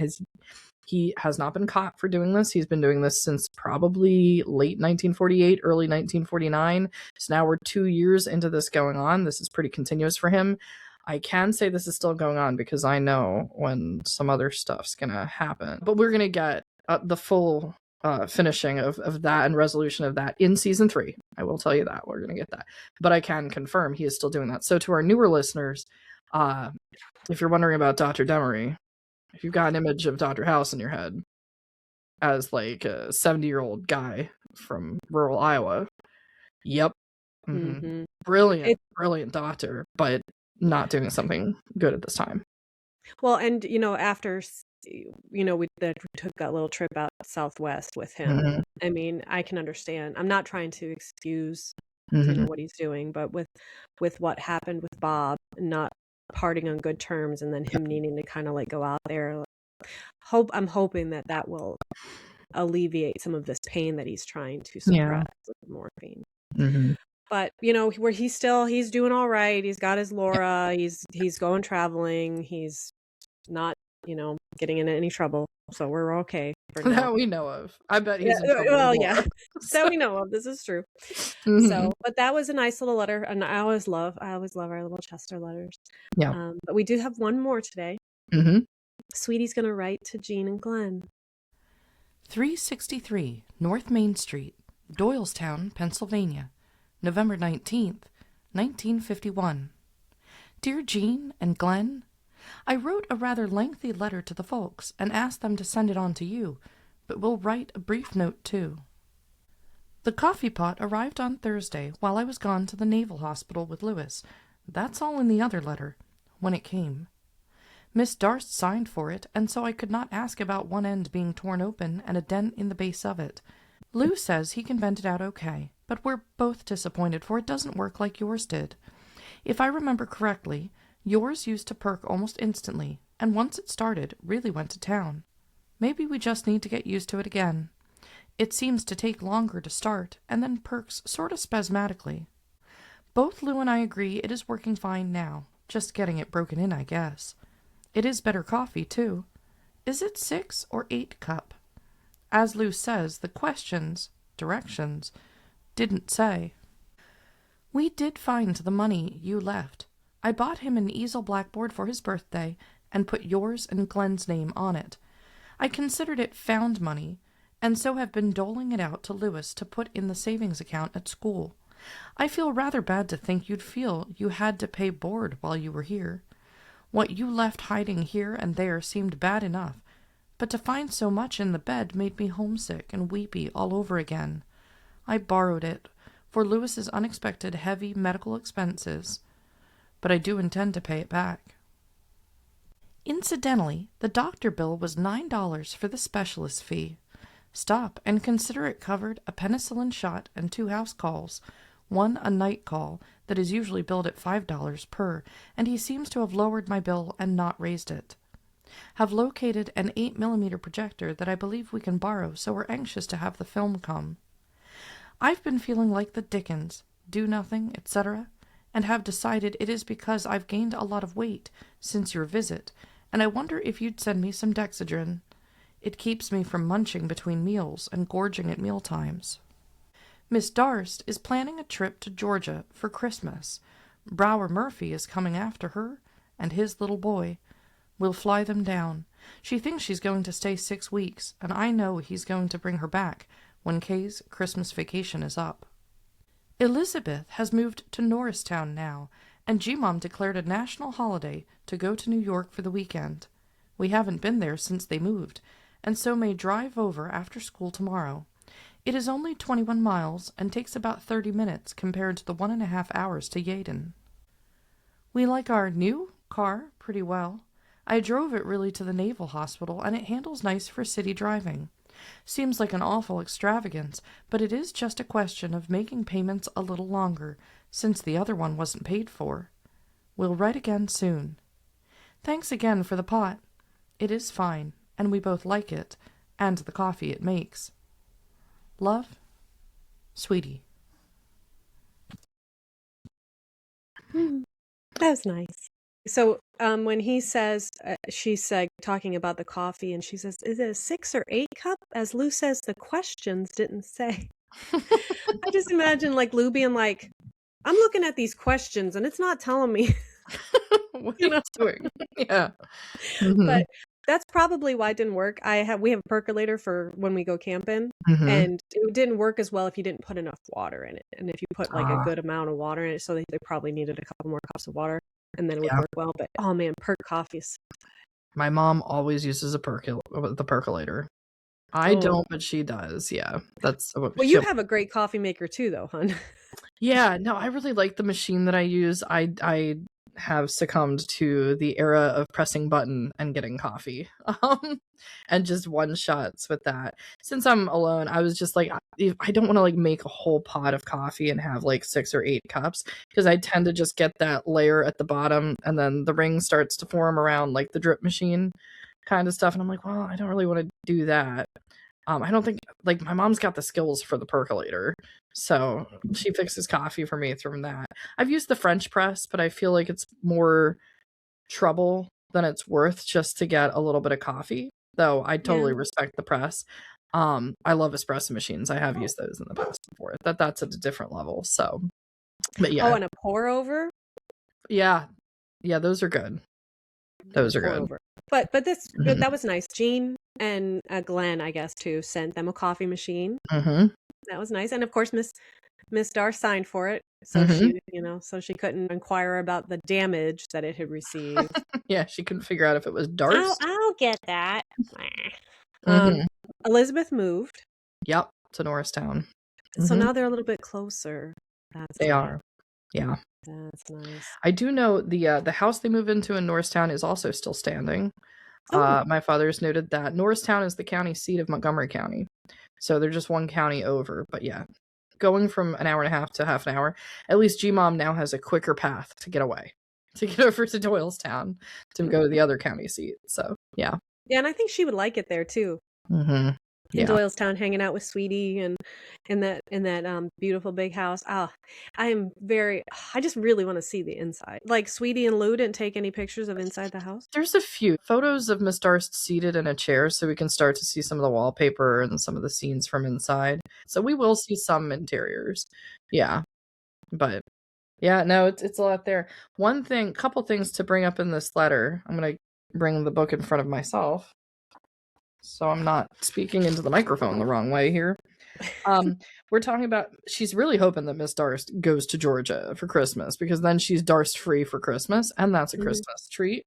he has not been caught for doing this. He's been doing this since probably late 1948, early 1949. So now we're 2 years into this going on. This is pretty continuous for him. I can say this is still going on because I know when some other stuff's gonna happen. But we're gonna get the full finishing of that and resolution of that in season 3. I will tell you that we're going to get that, but I can confirm he is still doing that. So to our newer listeners, if you're wondering about Dr. Demery, if you've got an image of Dr. House in your head as like a 70-year-old guy from rural Iowa, yep. Mm-hmm. Brilliant doctor, but not doing something good at this time. Well, and after we took that little trip out southwest with him. Mm-hmm. I mean, I can understand. I'm not trying to excuse what he's doing, but with what happened with Bob, not parting on good terms, and then him needing to kind of like go out there. I'm hoping that will alleviate some of this pain that he's trying to suppress with morphine. Mm-hmm. But where he's doing all right. He's got his Laura. He's going traveling. He's not getting into any trouble, so we're okay for now. That we know of. I bet he's in trouble. Well, yeah, that we know of. This is true. Mm-hmm. So, but that was a nice little letter, and I always love our little Chester letters. Yeah. But we do have one more today. Mm-hmm. Sweetie's gonna write to Jean and Glenn. 363 North Main Street, Doylestown, Pennsylvania, November 19th, 1951. Dear Jean and Glenn, I wrote a rather lengthy letter to the folks and asked them to send it on to you, but will write a brief note too. The coffee pot arrived on Thursday while I was gone to the Naval Hospital with Lewis. That's all in the other letter, when it came. Miss Darst signed for it, and so I could not ask about one end being torn open and a dent in the base of it. Lou says he can vent it out okay, but we're both disappointed, for it doesn't work like yours did. If I remember correctly, yours used to perk almost instantly, and once it started, really went to town. Maybe we just need to get used to it again. It seems to take longer to start, and then perks sort of spasmodically. Both Lou and I agree it is working fine now, just getting it broken in, I guess. It is better coffee, too. Is it 6 or 8 cup? As Lou says, the directions, didn't say. We did find the money you left. I bought him an easel blackboard for his birthday and put yours and Glenn's name on it. I considered it found money, and so have been doling it out to Lewis to put in the savings account at school. I feel rather bad to think you'd feel you had to pay board while you were here. What you left hiding here and there seemed bad enough, but to find so much in the bed made me homesick and weepy all over again. I borrowed it for Lewis's unexpected heavy medical expenses, but I do intend to pay it back. Incidentally, the doctor bill was $9 for the specialist fee. Stop and consider it covered a penicillin shot and 2 house calls, one a night call that is usually billed at $5 per, and he seems to have lowered my bill and not raised it. Have located an 8mm projector that I believe we can borrow, so we're anxious to have the film come. I've been feeling like the dickens, do nothing, etc., and have decided it is because I've gained a lot of weight since your visit, and I wonder if you'd send me some Dexedrine. It keeps me from munching between meals and gorging at mealtimes. Miss Darst is planning a trip to Georgia for Christmas. Brower Murphy is coming after her and his little boy. We'll fly them down. She thinks she's going to stay 6 weeks, and I know he's going to bring her back when Kay's Christmas vacation is up. Elizabeth has moved to Norristown now, and G-Mom declared a national holiday to go to New York for the weekend. We haven't been there since they moved, and so may drive over after school tomorrow. It is only 21 miles and takes about 30 minutes compared to the 1.5 hours to Yeadon. We like our new car pretty well. I drove it really to the Naval Hospital, and it handles nice for city driving. Seems like an awful extravagance, but it is just a question of making payments a little longer, since the other one wasn't paid for. We'll write again soon. Thanks again for the pot. It is fine, and we both like it, and the coffee it makes. Love, Sweetie. That was nice. So when he says, she's talking about the coffee, and she says, is it a 6 or 8 cup? As Lou says, the questions didn't say. I just imagine like Lou being like, I'm looking at these questions and it's not telling me. What are you doing? Yeah. Mm-hmm. But That's probably why it didn't work. We have a percolator for when we go camping, Mhm. and it didn't work as well if you didn't put enough water in it. And if you put like a Ah, good amount of water in it, so they probably needed a couple more cups of water, and then it would yeah. work well. But oh man, perk coffee is My mom always uses the percolator. I oh. don't, but she does. Yeah, that's what Well, you have a great coffee maker too, though, hun. Yeah, no, I really like the machine that I use. I have succumbed to the era of pressing button and getting coffee, and just one shots with that. Since I'm alone, I was just like, I don't want to like make a whole pot of coffee and have like 6 or 8 cups because I tend to just get that layer at the bottom, and then the ring starts to form around like the drip machine kind of stuff, and I'm like, well, I don't really want to do that. I don't think like my mom's got the skills for the percolator, so she fixes coffee for me from that. I've used the French press, but I feel like it's more trouble than it's worth just to get a little bit of coffee. Though I totally Yeah. respect the press. I love espresso machines. I have used those in the past before. That's at a different level. So, but Oh, yeah, and a pour over. yeah, those are good. Those are Pour good. over. But Mhm. that was nice. Jean and Glenn, I guess, too, sent them a coffee machine. Mhm. That was nice. And of course, Miss Dar signed for it, so Mhm. so she couldn't inquire about the damage that it had received. Yeah, she couldn't figure out if it was Darst. I'll get that. Mhm. Elizabeth moved, Yep, to Norristown. so Mhm. now they're a little bit closer. That's They nice. are. Yeah. That's nice. I do know the house they move into in Norristown is also still standing. Oh, My father's noted that Norristown is the county seat of Montgomery County. So they're just one county over. But yeah, going from an hour and a half to half an hour, at least G-Mom now has a quicker path to get away, to get over to Doylestown to go to the other county seat. So yeah. yeah, and I think she would like it there too. Mm-hmm. In Yeah. Doylestown, hanging out with Sweetie and in that beautiful big house. I just really want to see the inside. Like Sweetie and Lou didn't take any pictures of inside the house. There's a few photos of Miss Darst seated in a chair, so we can start to see some of the wallpaper and some of the scenes from inside. So we will see some interiors. Yeah. But yeah, no, it's a lot there. Couple things to bring up in this letter. I'm gonna bring the book in front of myself, so I'm not speaking into the microphone the wrong way here. We're talking about she's really hoping that Miss Darst goes to Georgia for Christmas because then she's Darst free for Christmas, and that's a Mhm. Christmas treat.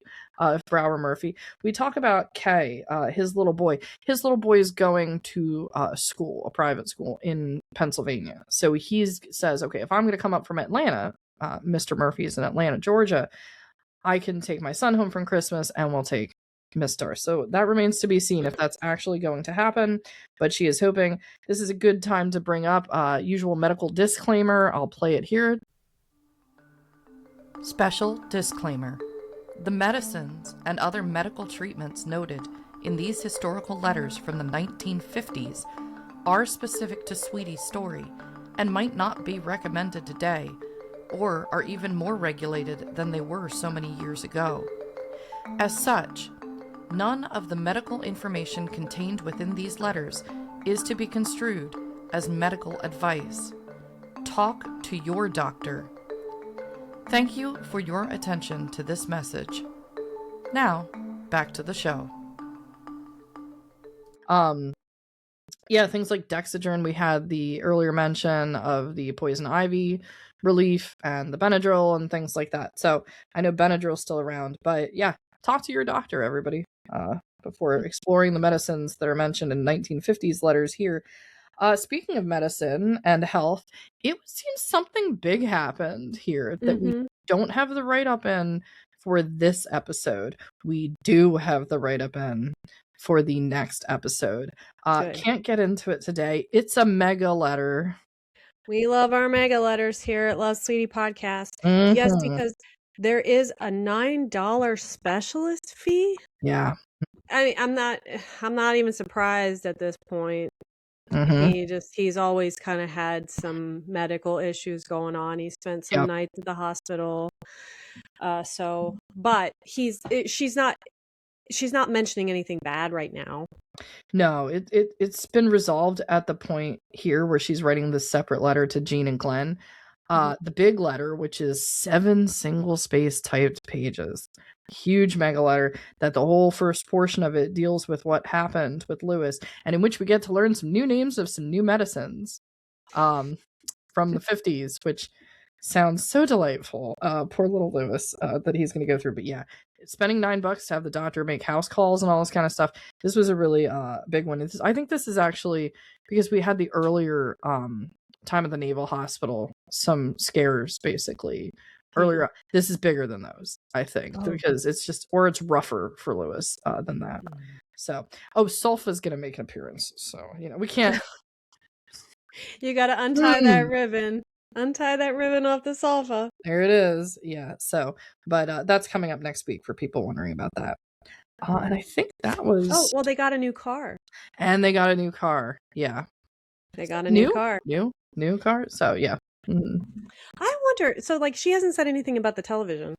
For our Murphy, we talk about Kay, his little boy. His little boy is going to school, a private school in Pennsylvania. So he says, okay, if I'm going to come up from Atlanta, Mr. Murphy's in Atlanta, Georgia, I can take my son home from Christmas, and we'll take Miss Darst. So that remains to be seen if that's actually going to happen, but she is hoping. This is a good time to bring up usual medical disclaimer. I'll play it here. Special disclaimer. The medicines and other medical treatments noted in these historical letters from the 1950s are specific to Sweetie's story and might not be recommended today, or are even more regulated than they were so many years ago. As such, none of the medical information contained within these letters is to be construed as medical advice. Talk to your doctor. Thank you for your attention to this message. Now, back to the show. Yeah, things like Dexedrine. We had the earlier mention of the poison ivy relief and the Benadryl and things like that. So I know Benadryl's still around, but yeah, talk to your doctor, everybody, before exploring the medicines that are mentioned in 1950s letters here. Speaking of medicine and health, it seems something big happened here that we don't have the write-up in for this episode. We do have the write-up in for the next episode. Can't get into it today. It's a mega letter. We love our mega letters here at Love Sweetie Podcast. Yes, because there is a $9 specialist fee. Yeah. I mean, I'm not even surprised at this point. He's always kind of had some medical issues going on. He spent some nights at the hospital. But she's not mentioning anything bad right now. No, it's been resolved at the point here where she's writing this separate letter to Jean and Glenn. The big letter, which is 7 single-space typed pages. Huge mega letter that the whole first portion of it deals with what happened with Lewis, and in which we get to learn some new names of some new medicines from the 50s, which sounds so delightful. Poor little Lewis that he's going to go through. But yeah, spending $9 to have the doctor make house calls and all this kind of stuff. This was a really big one. I think this is actually because we had the earlier time at the Naval Hospital, some scares basically earlier. This is bigger than those, I think, because it's just, or it's rougher for Lewis than that. So, Sulfa's going to make an appearance. So, we can't. You got to untie that ribbon. Untie that ribbon off the Sulfa. There it is. Yeah. So, but that's coming up next week for people wondering about that. And I think that was. Oh, well, they got a new car. And they got a new car. Yeah. They got a new car. New car. So, yeah. Mm-hmm. I wonder. So, like, she hasn't said anything about the television.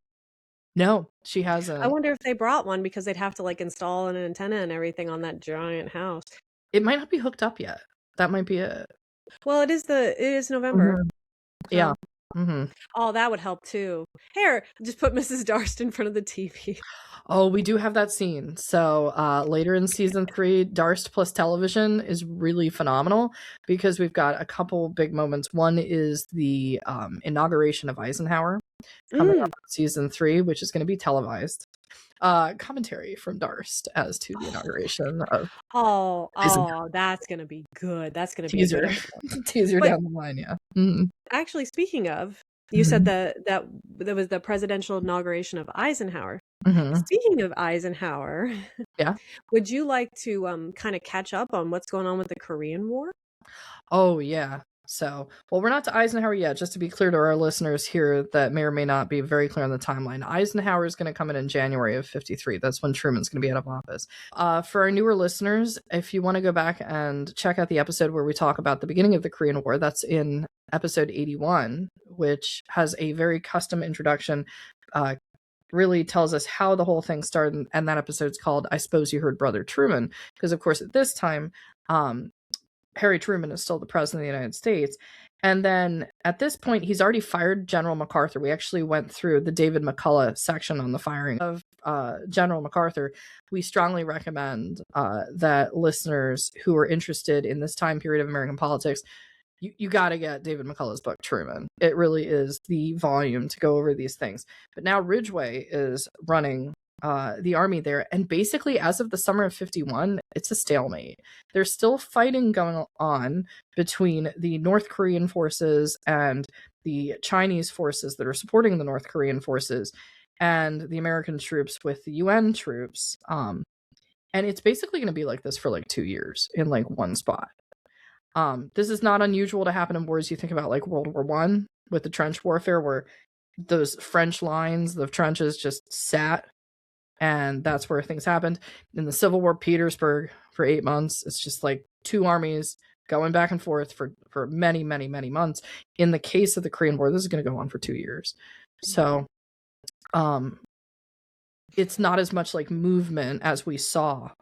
No, she hasn't. I wonder if they brought one because they'd have to, like, install an antenna and everything on that giant house. It might not be hooked up yet. That might be it. Well, it is November. Mm-hmm. Yeah. Mm-hmm. Oh, that would help too. Here, just put Mrs. Darst in front of the TV. Oh, we do have that scene. So later in season 3, Darst plus television is really phenomenal because we've got a couple big moments. One is the inauguration of Eisenhower coming up in season 3, which is going to be televised. Commentary from Darst as to the inauguration of Eisenhower. That's going to be good. That's going to be a good teaser down the line, yeah. Mm-hmm. Actually, speaking of, you said that there was the presidential inauguration of Eisenhower. Mm-hmm. Speaking of Eisenhower, yeah, would you like to kind of catch up on what's going on with the Korean War? Oh, yeah. So, well, we're not to Eisenhower yet, just to be clear to our listeners here that may or may not be very clear on the timeline. Eisenhower is going to come in January of 53. That's when Truman's going to be out of office. For our newer listeners, if you want to go back and check out the episode where we talk about the beginning of the Korean War, that's in episode 81, which has a very custom introduction, really tells us how the whole thing started. And that episode's called I Suppose You Heard Brother Truman, because, of course, at this time, Harry Truman is still the president of the United States. And then at this point, he's already fired General MacArthur. We actually went through the David McCullough section on the firing of General MacArthur. We strongly recommend that listeners who are interested in this time period of American politics, you got to get David McCullough's book, Truman. It really is the volume to go over these things. But now Ridgway is running the army there, and basically as of the summer of 51, it's a stalemate. There's still fighting going on between the North Korean forces and the Chinese forces that are supporting the North Korean forces and the American troops with the UN troops, and it's basically going to be like this for like 2 years in like one spot. This is not unusual to happen in wars. You think about like World War I with the trench warfare, where those French lines, the trenches just sat. And that's where things happened. In the Civil War, Petersburg for 8 months. It's just like two armies going back and forth for many, many, many months. In the case of the Korean War, this is going to go on for 2 years. So it's not as much like movement as we saw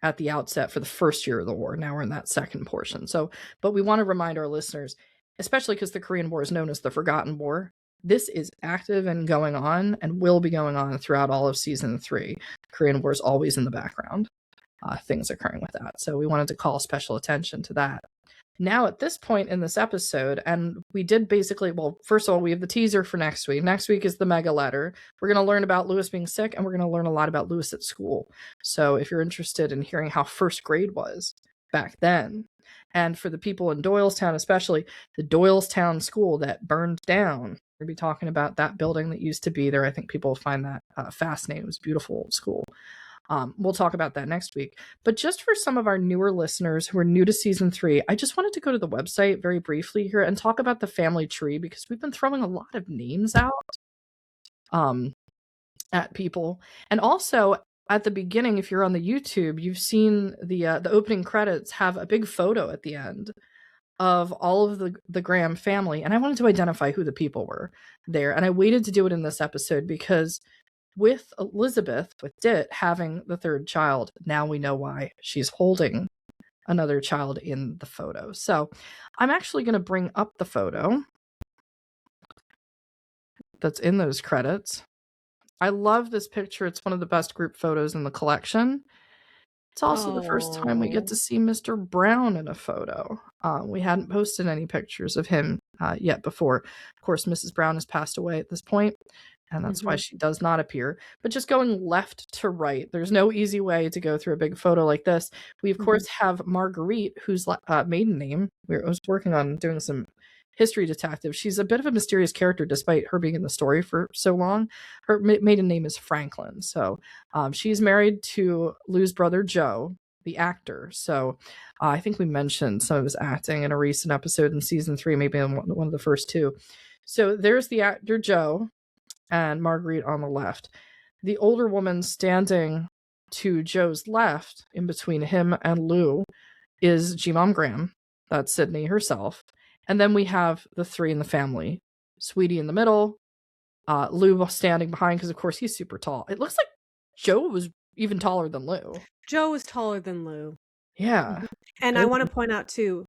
at the outset for the first year of the war. Now we're in that second portion. So, but we want to remind our listeners, especially because the Korean War is known as the Forgotten War, this is active and going on and will be going on throughout all of season 3. Korean War is always in the background, things occurring with that. So we wanted to call special attention to that. Now at this point in this episode, and we did basically, well, first of all, we have the teaser for next week. Next week is the mega letter. We're going to learn about Lewis being sick, and we're going to learn a lot about Lewis at school. So if you're interested in hearing how first grade was back then, and for the people in Doylestown, especially the Doylestown school that burned down, we'll be talking about that building that used to be there. I think people will find that fascinating. It was a beautiful old school. We'll talk about that next week. But just for some of our newer listeners who are new to season 3, I just wanted to go to the website very briefly here and talk about the family tree, because we've been throwing a lot of names out at people. And also at the beginning, if you're on the YouTube, you've seen the opening credits have a big photo at the end of all of the Graham family. And I wanted to identify who the people were there. And I waited to do it in this episode because with Elizabeth, with Dit having the third child, now we know why she's holding another child in the photo. So I'm actually going to bring up the photo that's in those credits. I love this picture. It's one of the best group photos in the collection. It's also the first time we get to see Mr. Brown in a photo. We hadn't posted any pictures of him yet before. Of course, Mrs. Brown has passed away at this point, and that's why she does not appear. But just going left to right, there's no easy way to go through a big photo like this. We, of course, have Marguerite, whose maiden name, I was working on doing some history detective. She's a bit of a mysterious character despite her being in the story for so long. Her maiden name is Franklin. So she's married to Lou's brother Joe, the actor. So I think we mentioned some of his acting in a recent episode in season 3, maybe in one of the first 2. So there's the actor Joe and Marguerite on the left. The older woman standing to Joe's left, in between him and Lou, is G-Mom Graham. That's Sydney herself. And then we have the 3 in the family. Sweetie in the middle, Lou standing behind, because of course he's super tall. It looks like Joe was even taller than Lou. Joe is taller than Lou. Yeah. And I want to point out too,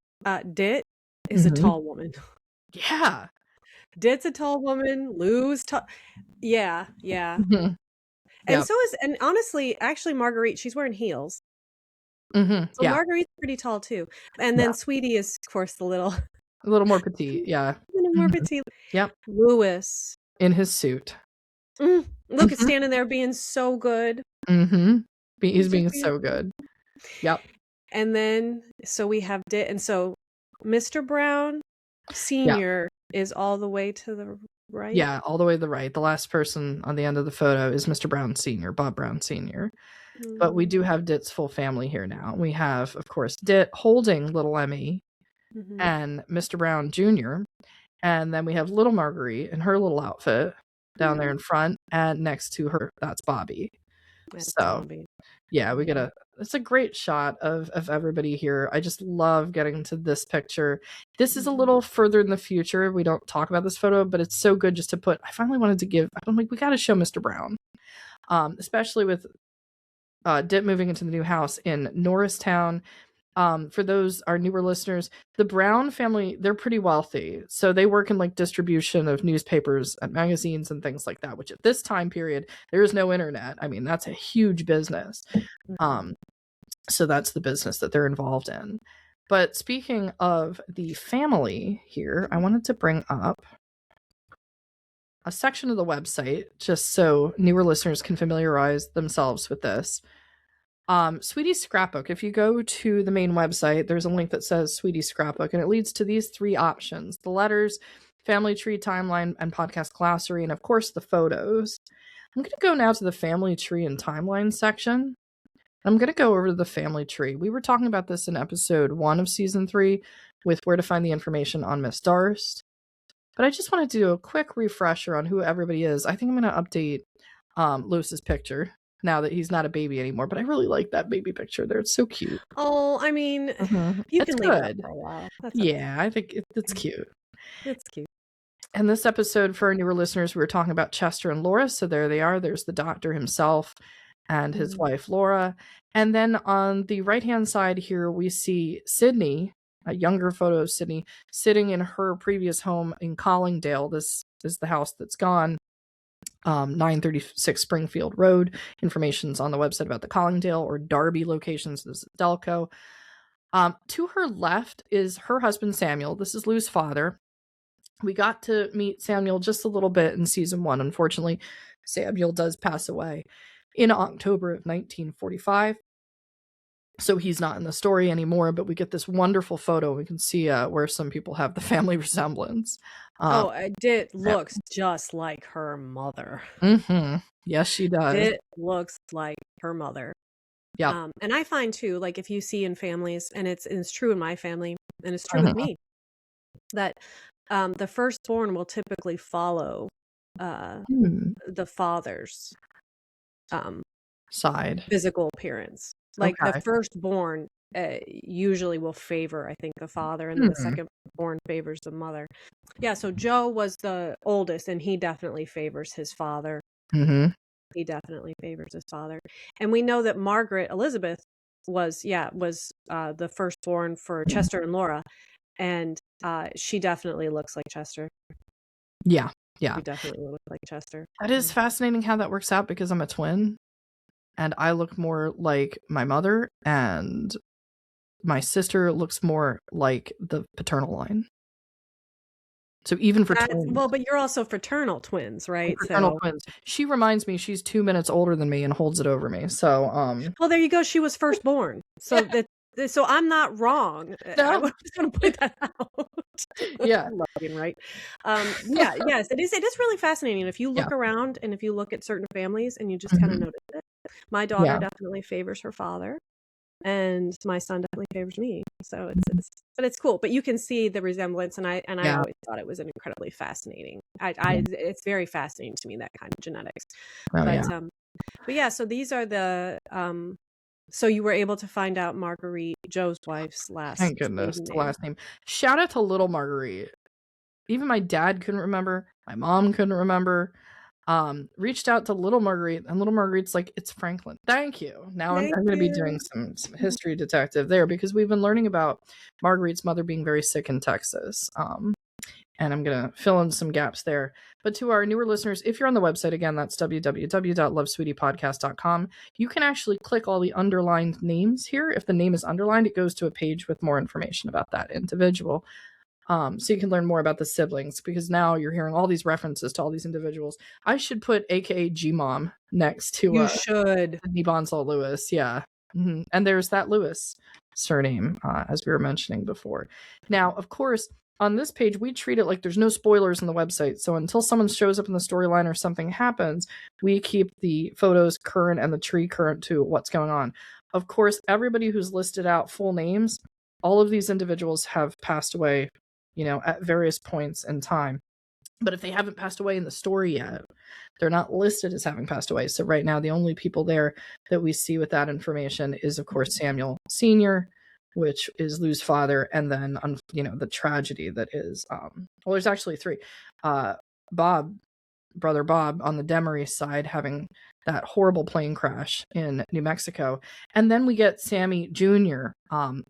Dit is a tall woman. Yeah. Dit's a tall woman. Lou's tall. Yeah. And so is, and honestly, actually, Marguerite, she's wearing heels. So Marguerite's pretty tall too. And then Sweetie is, of course, a little more petite. Yeah. A little more petite. Yep. Louis. In his suit. Look at standing there being so good. He's being so good. Yep. And then, so we have Dit. And so Mr. Brown Sr. is all the way to the right? Yeah, all the way to the right. The last person on the end of the photo is Mr. Brown Sr., Bob Brown Sr. But we do have Dit's full family here now. We have, of course, Dit holding little Emmy and Mr. Brown Jr. And then we have little Marguerite in her little outfit down there in front, and next to her, that's Bobby. Yeah, we get it's a great shot of everybody here. I just love getting to this picture. This is a little further in the future. We don't talk about this photo, but it's so good just to put. I finally wanted to give. I'm like, we got to show Mr. Brown, especially with Dit moving into the new house in Norristown. For those our newer listeners, the Brown family, they're pretty wealthy, so they work in like distribution of newspapers and magazines and things like that, which at this time period there is no internet. I mean, that's a huge business. So that's the business that they're involved in. But speaking of the family here, I wanted to bring up a section of the website just so newer listeners can familiarize themselves with this. Sweetie's Scrapbook. If you go to the main website, there's a link that says Sweetie's Scrapbook, and it leads to these 3 options: the letters, family tree, timeline, and podcast glossary, and of course the photos. I'm going to go now to the family tree and timeline section. I'm going to go over to the family tree. We were talking about this in episode 1 of season 3 with where to find the information on Miss Darst. But I just wanted to do a quick refresher on who everybody is. I think I'm going to update Lewis's picture now that he's not a baby anymore, but I really like that baby picture there. It's so cute. Oh, I mean, you it's can good. leave that for a while. Yeah, I think it's cute. It's cute. And this episode, for our newer listeners, we were talking about Chester and Laura. So there they are. There's the doctor himself and his wife, Laura. And then on the right-hand side here, we see Sydney, a younger photo of Sydney, sitting in her previous home in Collingdale. This is the house that's gone. 936 Springfield Road. Information's on the website about the Collingdale or Derby locations. This is Delco. To her left is her husband, Samuel. This is Lou's father. We got to meet Samuel just a little bit in season 1. Unfortunately, Samuel does pass away in October of 1945. So he's not in the story anymore, but we get this wonderful photo. We can see where some people have the family resemblance. Dit looks just like her mother. Yes, she does. Dit looks like her mother. Yeah. And I find too, like if you see in families, and it's true in my family, and it's true with me, that the firstborn will typically follow the father's side physical appearance. Like the firstborn usually will favor, I think, the father, and then the secondborn favors the mother. Yeah, so Joe was the oldest, and he definitely favors his father. He definitely favors his father. And we know that Margaret Elizabeth was the firstborn for Chester and Laura, and she definitely looks like Chester. Yeah, Yeah. You definitely look like Chester. That is fascinating how that works out because I'm a twin and I look more like my mother and my sister looks more like the paternal line. So even for twins. Well, but you're also fraternal twins, right? Fraternal twins. She reminds me she's 2 minutes older than me and holds it over me. So well, there you go. She was firstborn. So so I'm not wrong. No. I just want to point that out. Yeah. Logan, right? Yes, it is really fascinating. If you look Yeah. around and if you look at certain families and you just kind of notice it. My daughter definitely favors her father. And my son definitely favors me. So it's cool. But you can see the resemblance, and I always thought it was an incredibly fascinating. It's very fascinating to me, that kind of genetics. But yeah, so these are the so you were able to find out Marguerite, Joe's wife's last Thank goodness, the last name. Shout out to little Marguerite. Even my dad couldn't remember. My mom couldn't remember. Reached out to little Marguerite, and little Marguerite's like, it's Franklin. Thank you. Now I'm going to be doing some history detective there because we've been learning about Marguerite's mother being very sick in Texas. And I'm going to fill in some gaps there. But to our newer listeners, if you're on the website, again, that's www.lovesweetiepodcast.com. You can actually click all the underlined names here. If the name is underlined, it goes to a page with more information about that individual. So you can learn more about the siblings, because now you're hearing all these references to all these individuals. I should put AKA G-Mom next to you should Sydney Bonsall Lewis. Yeah. Mm-hmm. And there's that Lewis surname, as we were mentioning before. Now, of course, on this page, we treat it like there's no spoilers on the website. So until someone shows up in the storyline or something happens, we keep the photos current and the tree current to what's going on. Of course, everybody who's listed out full names, all of these individuals have passed away, at various points in time. But if they haven't passed away in the story yet, they're not listed as having passed away. So right now, the only people there that we see with that information is, of course, Samuel Sr., which is Lou's father, and then, the tragedy that is, there's actually three. Brother Bob on the Demery side having that horrible plane crash in New Mexico. And then we get Sammy Jr.,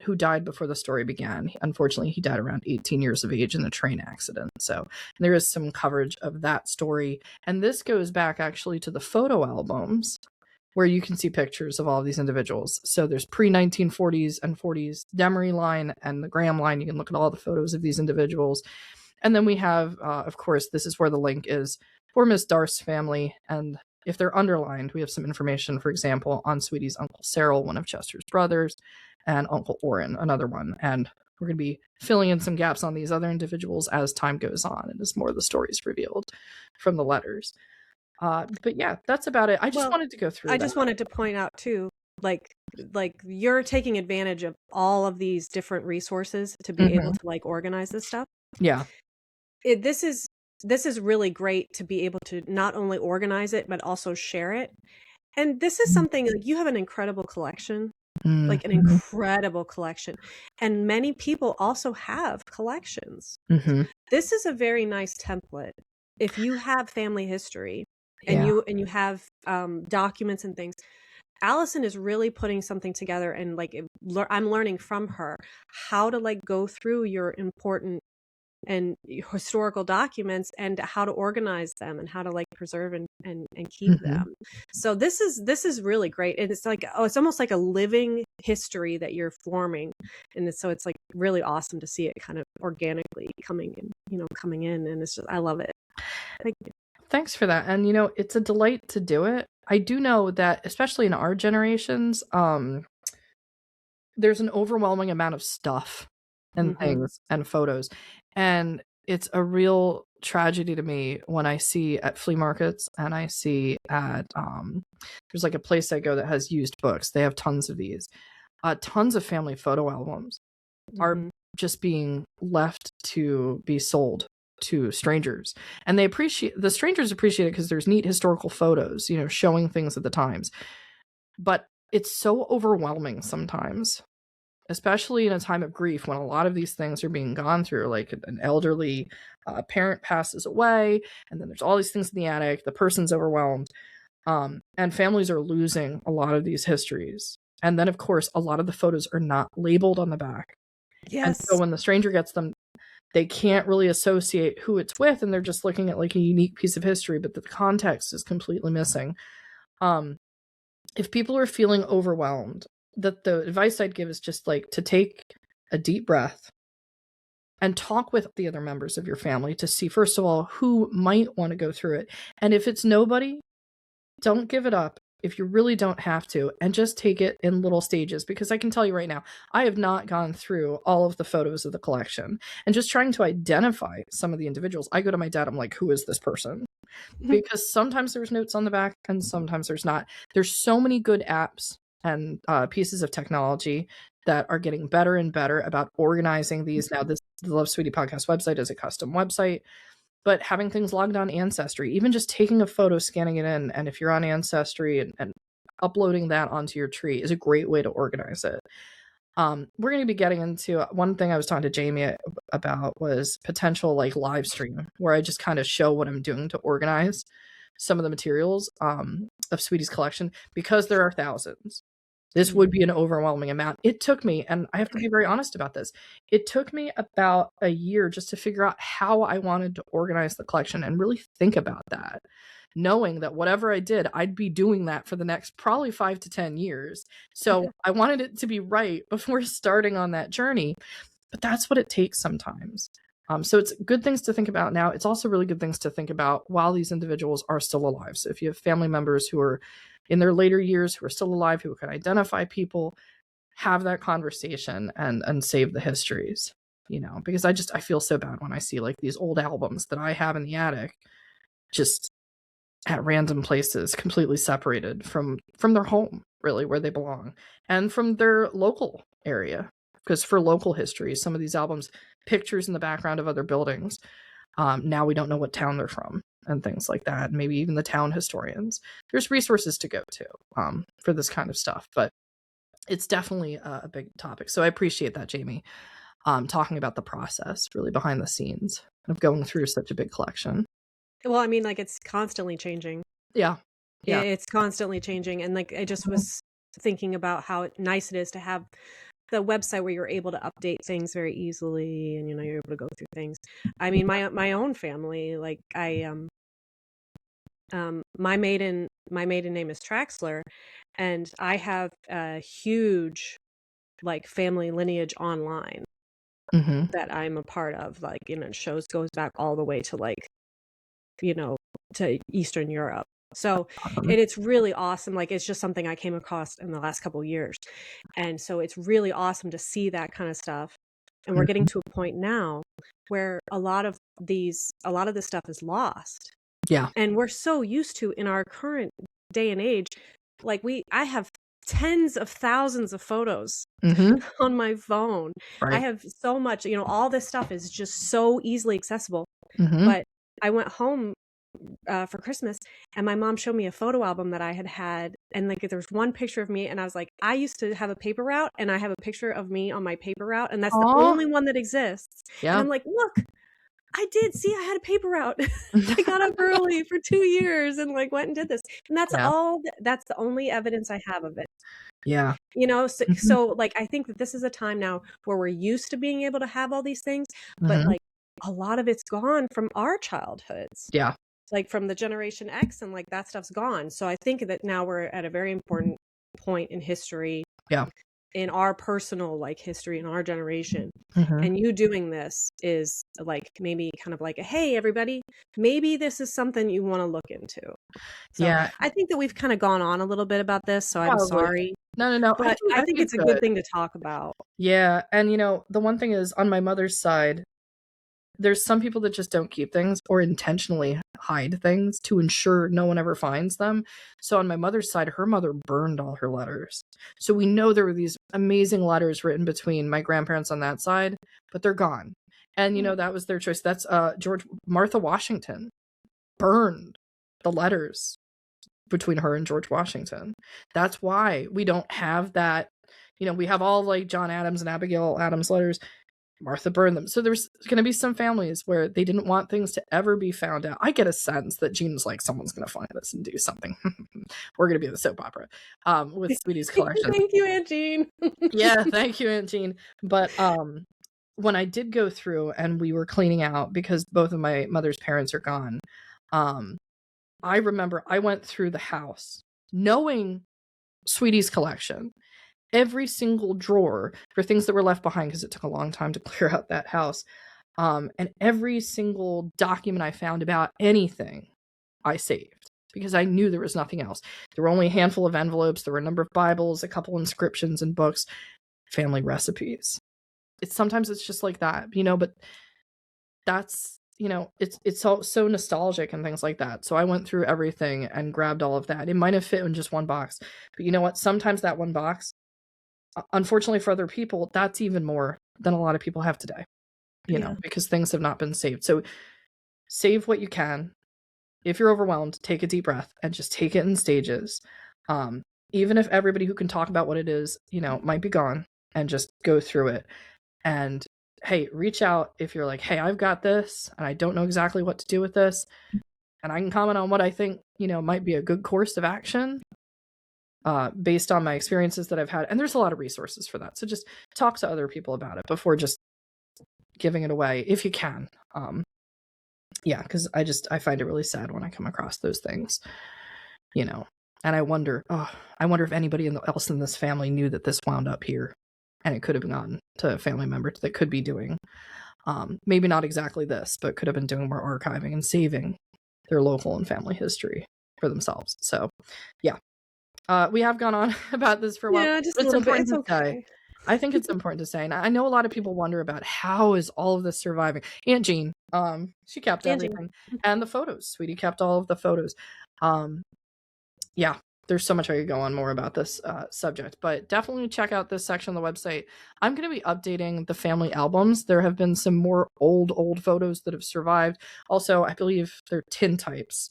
who died before the story began. Unfortunately, he died around 18 years of age in a train accident. So there is some coverage of that story. And this goes back actually to the photo albums where you can see pictures of all of these individuals. So there's pre-1940s and 40s Demery line and the Graham line. You can look at all the photos of these individuals. And then we have, of course, this is where the link is for Miss Darth's family. And if they're underlined, we have some information, for example, on Sweetie's Uncle Cyril, one of Chester's brothers, and Uncle Orrin, another one. And we're going to be filling in some gaps on these other individuals as time goes on and as more of the stories revealed from the letters. But yeah, that's about it. I just wanted to go through I just wanted to point out too, like you're taking advantage of all of these different resources to be able to organize this stuff. Yeah. This is really great to be able to not only organize it, but also share it. And this is something, you have an incredible collection, like an incredible collection. And many people also have collections. This is a very nice template. If you have family history and you have documents and things, Allison is really putting something together, and I'm learning from her how to go through your important and historical documents and how to organize them and how to preserve and keep them. So this is really great. And it's it's almost like a living history that you're forming. And so it's really awesome to see it kind of organically coming in. And it's just, I love it. Thank you. Thanks for that. And it's a delight to do it. I do know that, especially in our generations, there's an overwhelming amount of stuff and things and photos. And it's a real tragedy to me when I see at flea markets and I see at, there's a place I go that has used books. They have tons of these. Tons of family photo albums are just being left to be sold to strangers. And the strangers appreciate it because there's neat historical photos, showing things at the times. But it's so overwhelming sometimes, especially in a time of grief when a lot of these things are being gone through, like an elderly parent passes away, and then there's all these things in the attic, the person's overwhelmed, and families are losing a lot of these histories. And then, of course, a lot of the photos are not labeled on the back. Yes. And so when the stranger gets them, they can't really associate who it's with, and they're just looking at like a unique piece of history, but the context is completely missing. If people are feeling overwhelmed, the advice I'd give is just like to take a deep breath and talk with the other members of your family to see, first of all, who might want to go through it. And if it's nobody, don't give it up if you really don't have to, and just take it in little stages. Because I can tell you right now, I have not gone through all of the photos of the collection, and just trying to identify some of the individuals. I go to my dad, I'm like, who is this person? Because sometimes there's notes on the back and sometimes there's not. There's so many good apps and pieces of technology that are getting better and better about organizing these. Now, the Love Sweetie podcast website is a custom website, but having things logged on Ancestry, even just taking a photo, scanning it in, and if you're on Ancestry and uploading that onto your tree is a great way to organize it. We're going to be getting into one thing I was talking to Jamie about was potential like live stream, where I just kind of show what I'm doing to organize some of the materials of Sweetie's collection, because there are thousands. This would be an overwhelming amount. It took me, and I have to be very honest about this, it took me about a year just to figure out how I wanted to organize the collection and really think about that, knowing that whatever I did, I'd be doing that for the next probably 5 to 10 years. So I wanted it to be right before starting on that journey. But that's what it takes sometimes. So it's good things to think about now. It's also really good things to think about while these individuals are still alive. So if you have family members who are in their later years who are still alive, who can identify people, have that conversation and save the histories, because I feel so bad when I see like these old albums that I have in the attic just at random places, completely separated from their home, really, where they belong, and from their local area. Because for local history, some of these albums, pictures in the background of other buildings, now we don't know what town they're from and things like that. Maybe even the town historians. There's resources to go to for this kind of stuff, but it's definitely a big topic. So I appreciate that, Jamie, talking about the process really behind the scenes of going through such a big collection. Well, I mean, like, it's constantly changing. Yeah. It's constantly changing. And like, I just was thinking about how nice it is to have the website where you're able to update things very easily, and you're able to go through things. I mean, my own family, like my maiden name is Traxler, and I have a huge like family lineage online that I'm a part of. Like, it goes back all the way to like, to Eastern Europe. So it's really awesome. Like, it's just something I came across in the last couple of years. And so it's really awesome to see that kind of stuff. And we're getting to a point now where a lot of this stuff is lost. Yeah. And we're so used to, in our current day and age, like I have tens of thousands of photos on my phone. Right. I have so much, all this stuff is just so easily accessible. But I went home for Christmas, and my mom showed me a photo album that I had, and like there was one picture of me, and I was like, I used to have a paper route, and I have a picture of me on my paper route, and that's the only one that exists. Yeah. And I'm like, look, I did see I had a paper route. I got up early for 2 years and like went and did this, and that's that's the only evidence I have of it. Yeah. So like, I think that this is a time now where we're used to being able to have all these things, but like a lot of it's gone from our childhoods. Yeah. Like from the Generation X, and like that stuff's gone. So I think that now we're at a very important point in history. Yeah. In our personal like history in our generation. And you doing this is like maybe kind of like, hey, everybody, maybe this is something you want to look into. So yeah. I think that we've kind of gone on a little bit about this, so I'm sorry. No. But I think it's a good thing to talk about. Yeah. And the one thing is, on my mother's side, there's some people that just don't keep things or intentionally hide things to ensure no one ever finds them. So on my mother's side, her mother burned all her letters. So we know there were these amazing letters written between my grandparents on that side, but they're gone. And, that was their choice. That's Martha Washington burned the letters between her and George Washington. That's why we don't have that. We have all like John Adams and Abigail Adams letters. Martha burned them. So there's going to be some families where they didn't want things to ever be found out. I get a sense that Jean's like, someone's going to find this and do something. We're going to be the soap opera with Sweetie's collection. Thank you, Aunt Jean. Yeah, thank you, Aunt Jean. But when I did go through and we were cleaning out, because both of my mother's parents are gone, I remember I went through the house knowing Sweetie's collection, every single drawer for things that were left behind, because it took a long time to clear out that house. And every single document I found about anything, I saved, because I knew there was nothing else. There were only a handful of envelopes. There were a number of Bibles, a couple inscriptions and books, family recipes. Sometimes it's just like that, but that's, it's so nostalgic and things like that. So I went through everything and grabbed all of that. It might have fit in just one box, but you know what? Sometimes that one box, unfortunately for other people, that's even more than a lot of people have today, because things have not been saved. So save what you can. If you're overwhelmed, take a deep breath and just take it in stages. Even if everybody who can talk about what it is, might be gone, and just go through it. And hey, reach out if you're like, hey, I've got this and I don't know exactly what to do with this, and I can comment on what I think, might be a good course of action based on my experiences that I've had. And there's a lot of resources for that. So just talk to other people about it before just giving it away if you can. Yeah, because I find it really sad when I come across those things, and I wonder if anybody else in this family knew that this wound up here, and it could have gone to a family member that could be doing, maybe not exactly this, but could have been doing more archiving and saving their local and family history for themselves. So, yeah, we have gone on about this for a while. Yeah, just a little bit. It's okay. I think it's important to say, and I know a lot of people wonder about how is all of this surviving. Aunt Jean, she kept everything, and the photos. Sweetie kept all of the photos. Yeah, there's so much I could go on more about this subject, but definitely check out this section of the website. I'm going to be updating the family albums. There have been some more old photos that have survived. Also, I believe they're tintypes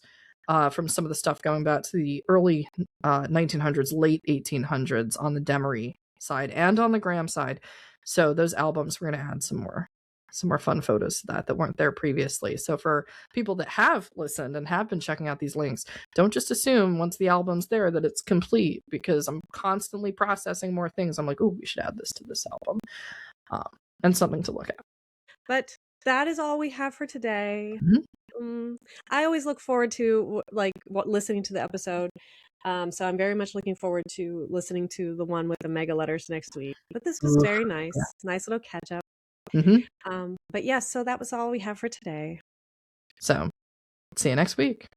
from some of the stuff going back to the early 1900s, late 1800s on the Demery side and on the Graham side. So those albums, we're going to add some more fun photos to that weren't there previously. So for people that have listened and have been checking out these links, don't just assume once the album's there that it's complete, because I'm constantly processing more things. I'm like, oh, we should add this to this album, and something to look at. But that is all we have for today. I always look forward to listening to the episode. So I'm very much looking forward to listening to the one with the mega letters next week. But this was very nice. Yeah. Nice little catch up. But yes, so that was all we have for today. So see you next week.